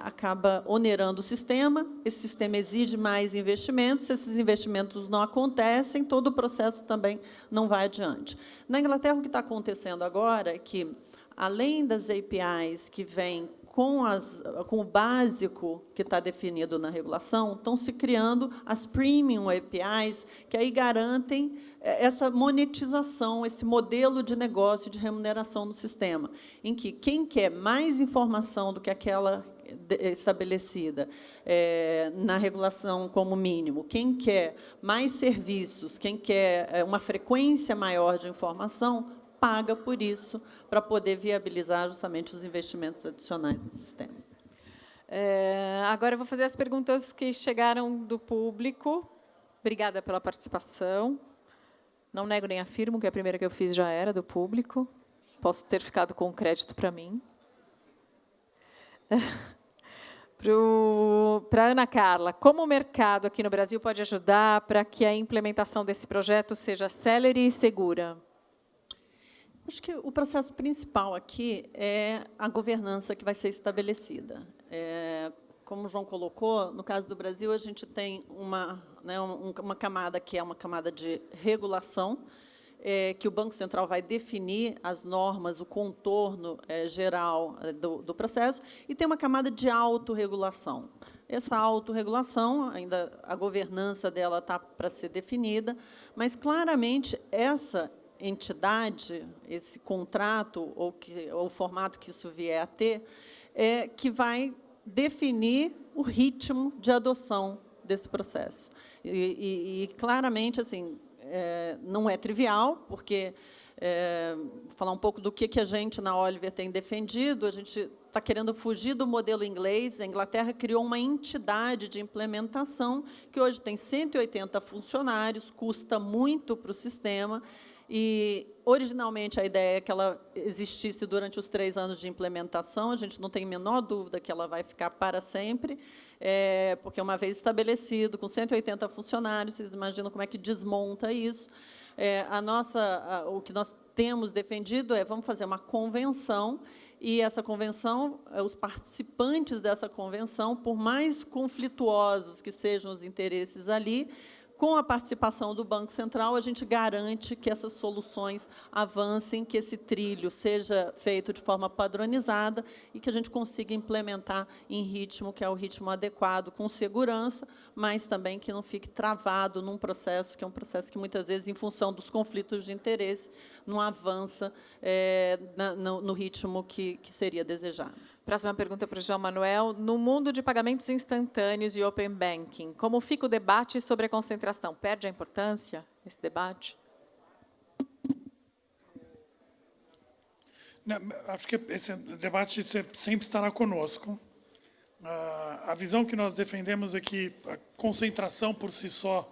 Speaker 3: acaba onerando o sistema, esse sistema exige mais investimentos, se esses investimentos não acontecem, todo o processo também não vai adiante. Na Inglaterra, o que está acontecendo agora é que, além das APIs que vêm com o básico que está definido na regulação, estão se criando as premium APIs, que aí garantem essa monetização, esse modelo de negócio de remuneração no sistema, em que quem quer mais informação do que aquela estabelecida na regulação como mínimo, quem quer mais serviços, quem quer uma frequência maior de informação, paga por isso, para poder viabilizar justamente os investimentos adicionais no sistema.
Speaker 1: Agora eu vou fazer as perguntas que chegaram do público. Obrigada pela participação. Não nego nem afirmo que a primeira que eu fiz já era do público. Posso ter ficado com crédito para mim. Para a Ana Carla, como o mercado aqui no Brasil pode ajudar para que a implementação desse projeto seja célere e segura?
Speaker 3: Acho que o processo principal aqui é a governança que vai ser estabelecida. Como o João colocou, no caso do Brasil, a gente tem uma camada que é uma camada de regulação, que o Banco Central vai definir as normas, o contorno geral do processo, e tem uma camada de autorregulação. Essa autorregulação, ainda a governança dela está para ser definida, mas, claramente, essa entidade, esse contrato, ou o formato que isso vier a ter, que vai definir o ritmo de adoção desse processo. E claramente, assim, não é trivial, porque, falar um pouco do que a gente, na Oliver, tem defendido, a gente está querendo fugir do modelo inglês. A Inglaterra criou uma entidade de implementação que hoje tem 180 funcionários, custa muito para o sistema, e, originalmente, a ideia é que ela existisse durante os 3 anos de implementação. A gente não tem a menor dúvida que ela vai ficar para sempre, porque, uma vez estabelecido, com 180 funcionários, vocês imaginam como é que desmonta isso. O que nós temos defendido vamos fazer uma convenção, e essa convenção, os participantes dessa convenção, por mais conflituosos que sejam os interesses ali, com a participação do Banco Central, a gente garante que essas soluções avancem, que esse trilho seja feito de forma padronizada e que a gente consiga implementar em ritmo, que é o ritmo adequado, com segurança, mas também que não fique travado num processo, que é um processo que, muitas vezes, em função dos conflitos de interesse, não avança no ritmo que seria desejado.
Speaker 1: Próxima pergunta para o João Manuel. No mundo de pagamentos instantâneos e Open Banking, como fica o debate sobre a concentração? Perde a importância esse debate?
Speaker 2: Acho que esse debate sempre estará conosco. A visão que nós defendemos é que a concentração por si só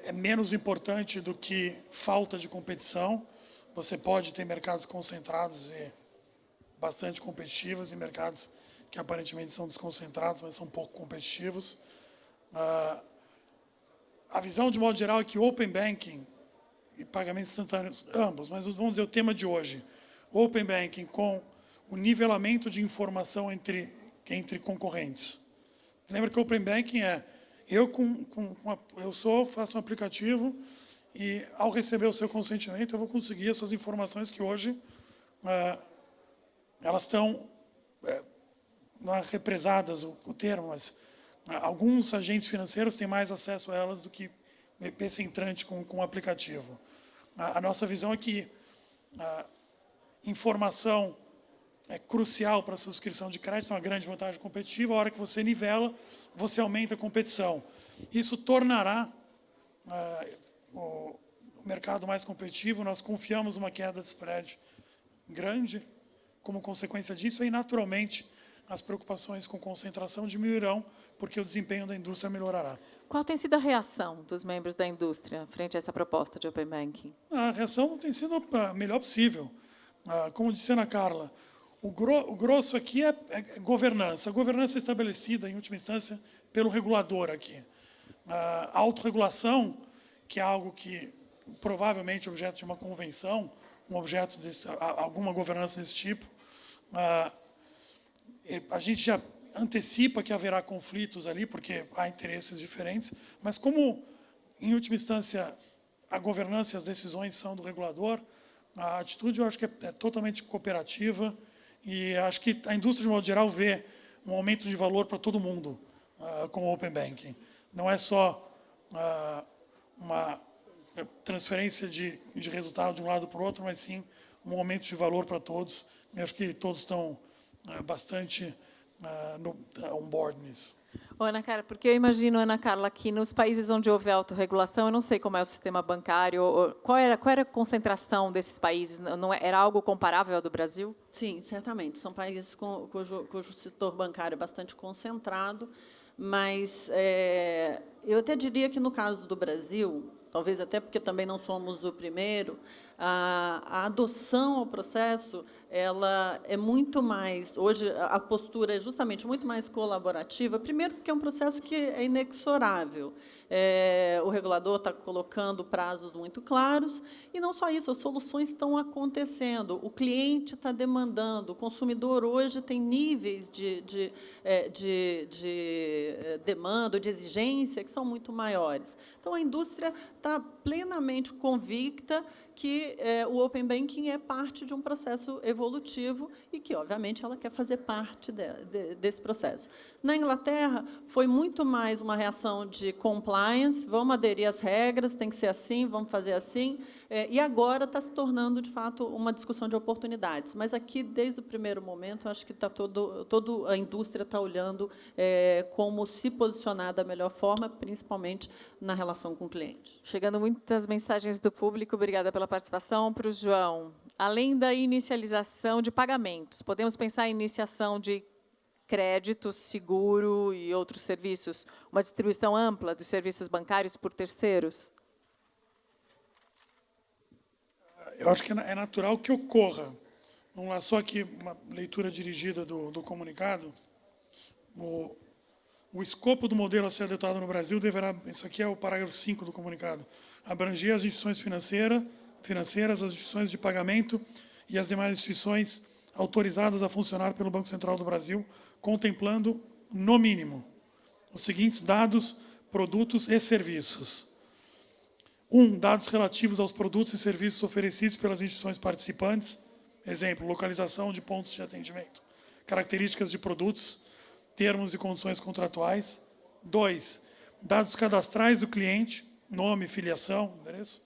Speaker 2: é menos importante do que falta de competição. Você pode ter mercados concentrados e bastante competitivos, e mercados que aparentemente são desconcentrados, mas são pouco competitivos. A visão, de modo geral, é que o Open Banking e pagamentos instantâneos, ambos, mas vamos dizer o tema de hoje, o Open Banking com o nivelamento de informação entre concorrentes. Lembra que o Open Banking faço um aplicativo e, ao receber o seu consentimento, eu vou conseguir essas informações que hoje elas estão, não é represadas o termo, mas alguns agentes financeiros têm mais acesso a elas do que esse entrante com o aplicativo. A nossa visão é que informação é crucial para a subscrição de crédito, é uma grande vantagem competitiva. A hora que você nivela, você aumenta a competição. Isso tornará o mercado mais competitivo. Nós confiamos numa queda de spread grande como consequência disso, e, naturalmente, as preocupações com concentração diminuirão, porque o desempenho da indústria melhorará.
Speaker 1: Qual tem sido a reação dos membros da indústria frente a essa proposta de Open Banking?
Speaker 2: A reação tem sido a melhor possível. Como disse a Ana Carla, o grosso aqui é governança. A governança é estabelecida, em última instância, pelo regulador aqui. A autorregulação, que é algo que provavelmente é objeto de uma convenção, alguma governança desse tipo, a gente já antecipa que haverá conflitos ali, porque há interesses diferentes, mas como, em última instância, a governança e as decisões são do regulador, a atitude, eu acho que é totalmente cooperativa, e acho que a indústria, de modo geral, vê um aumento de valor para todo mundo com o Open Banking. Não é só uma transferência de resultado de um lado para o outro, mas sim um aumento de valor para todos. Eu acho que todos estão bastante on board nisso.
Speaker 1: Ô, Ana Carla, porque eu imagino, Ana Carla, que nos países onde houve autorregulação, eu não sei como é o sistema bancário, qual era a concentração desses países? Não era algo comparável ao do Brasil?
Speaker 3: Sim, certamente. São países cujo setor bancário é bastante concentrado, mas eu até diria que, no caso do Brasil, talvez até porque também não somos o primeiro, a adoção ao processo ela é muito mais, hoje a postura é justamente muito mais colaborativa, primeiro porque é um processo que é inexorável. O regulador está colocando prazos muito claros, e não só isso, as soluções estão acontecendo, o cliente está demandando, o consumidor hoje tem níveis de demanda, de exigência, que são muito maiores. Então, a indústria está plenamente convicta que o Open Banking é parte de um processo evolutivo e que, obviamente, ela quer fazer parte desse processo. Na Inglaterra, foi muito mais uma reação de compliance, vamos aderir às regras, tem que ser assim, vamos fazer assim, e agora está se tornando, de fato, uma discussão de oportunidades. Mas aqui, desde o primeiro momento, acho que toda a indústria está olhando como se posicionar da melhor forma, principalmente na relação com o cliente.
Speaker 1: Chegando muitas mensagens do público, obrigada pela participação. Para o João, além da inicialização de pagamentos, podemos pensar em iniciação de crédito, seguro e outros serviços, uma distribuição ampla dos serviços bancários por terceiros?
Speaker 2: Eu acho que é natural que ocorra. Vamos lá, só aqui uma leitura dirigida do comunicado. O escopo do modelo a ser adotado no Brasil deverá, isso aqui é o parágrafo 5 do comunicado, abranger as instituições financeiras, as instituições de pagamento e as demais instituições autorizadas a funcionar pelo Banco Central do Brasil, contemplando, no mínimo, os seguintes dados, produtos e serviços. 1. Dados relativos aos produtos e serviços oferecidos pelas instituições participantes, exemplo, localização de pontos de atendimento, características de produtos, termos e condições contratuais. 2. Dados cadastrais do cliente, nome, filiação, endereço.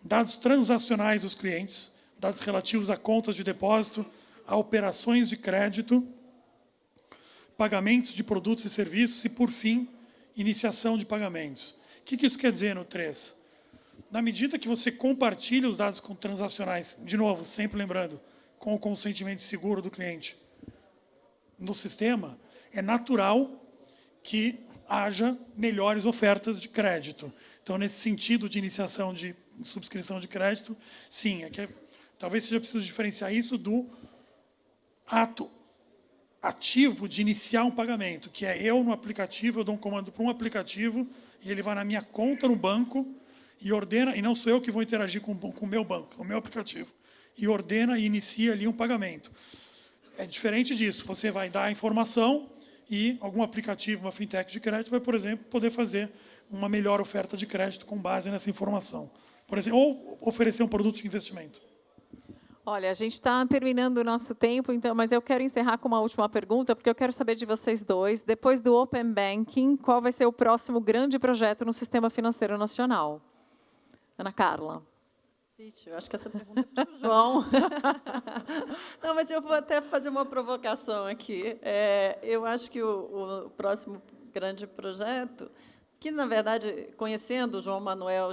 Speaker 2: Dados transacionais dos clientes, dados relativos a contas de depósito, a operações de crédito, pagamentos de produtos e serviços e, por fim, iniciação de pagamentos. O que isso quer dizer no 3? Na medida que você compartilha os dados transacionais, de novo, sempre lembrando, com o consentimento seguro do cliente no sistema, é natural que haja melhores ofertas de crédito. Então, nesse sentido de iniciação de subscrição de crédito, sim, talvez seja preciso diferenciar isso do ato ativo de iniciar um pagamento, que é eu no aplicativo, eu dou um comando para um aplicativo e ele vai na minha conta no banco e ordena, e não sou eu que vou interagir com o meu banco, com o meu aplicativo, e ordena e inicia ali um pagamento. É diferente disso, você vai dar a informação e algum aplicativo, uma fintech de crédito, vai, por exemplo, poder fazer uma melhor oferta de crédito com base nessa informação. Por exemplo, ou oferecer um produto de investimento.
Speaker 1: Olha, a gente está terminando o nosso tempo, então, mas eu quero encerrar com uma última pergunta, porque eu quero saber de vocês dois, depois do Open Banking, qual vai ser o próximo grande projeto no sistema financeiro nacional? Ana Carla.
Speaker 3: Vixe, eu acho que essa pergunta é para o João. Não, mas eu vou até fazer uma provocação aqui. Eu acho que o próximo grande projeto, que, na verdade, conhecendo o João Manuel,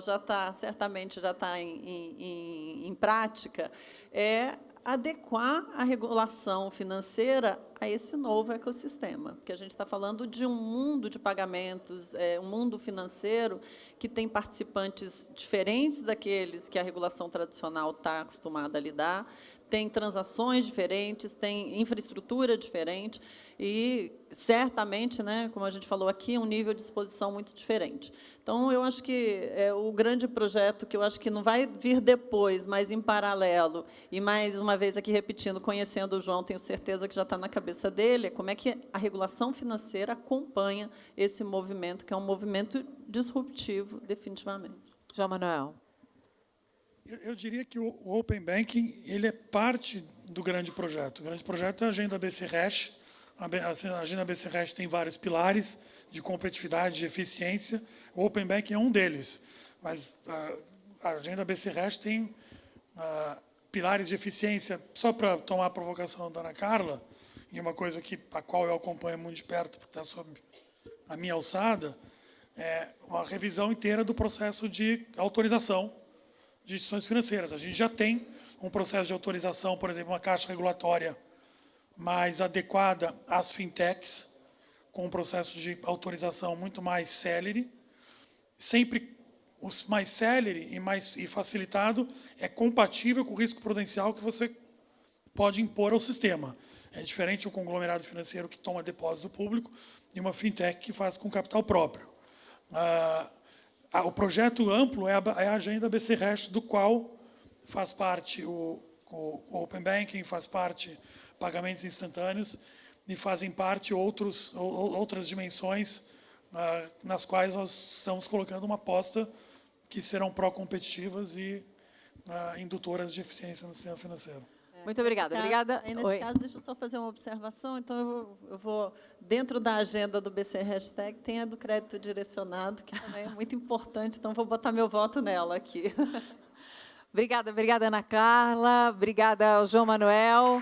Speaker 3: certamente já está em prática, é adequar a regulação financeira a esse novo ecossistema, porque a gente está falando de um mundo de pagamentos, um mundo financeiro que tem participantes diferentes daqueles que a regulação tradicional está acostumada a lidar, tem transações diferentes, tem infraestrutura diferente e, certamente, né, como a gente falou aqui, um nível de exposição muito diferente. Então, eu acho que o grande projeto, que eu acho que não vai vir depois, mas em paralelo, e, mais uma vez, aqui repetindo, conhecendo o João, tenho certeza que já está na cabeça dele, é como é que a regulação financeira acompanha esse movimento, que é um movimento disruptivo, definitivamente.
Speaker 1: João Manuel.
Speaker 2: Eu diria que o Open Banking ele é parte do grande projeto. O grande projeto é a Agenda BC Hash. A Agenda BC Hash tem vários pilares de competitividade, de eficiência. O Open Banking é um deles. Mas a Agenda BC Hash tem pilares de eficiência. Só para tomar a provocação da Ana Carla, e uma coisa a qual eu acompanho muito de perto, porque está sob a minha alçada, é uma revisão inteira do processo de autorização de instituições financeiras. A gente já tem um processo de autorização, por exemplo, uma caixa regulatória mais adequada às fintechs, com um processo de autorização muito mais célere. Sempre os mais célere e facilitado é compatível com o risco prudencial que você pode impor ao sistema. É diferente um conglomerado financeiro que toma depósito público e uma fintech que faz com capital próprio. O projeto amplo é a Agenda BC Hash, do qual faz parte o Open Banking, faz parte pagamentos instantâneos e fazem parte outras dimensões nas quais nós estamos colocando uma aposta que serão pró-competitivas e indutoras de eficiência no sistema financeiro.
Speaker 1: Muito obrigada. Obrigada.
Speaker 3: Nesse caso, deixa eu só fazer uma observação. Então, eu vou, dentro da agenda do BC Hashtag, tem a do crédito direcionado, que também é muito importante, então vou botar meu voto nela aqui.
Speaker 1: Obrigada, Ana Carla. Obrigada ao João Manuel.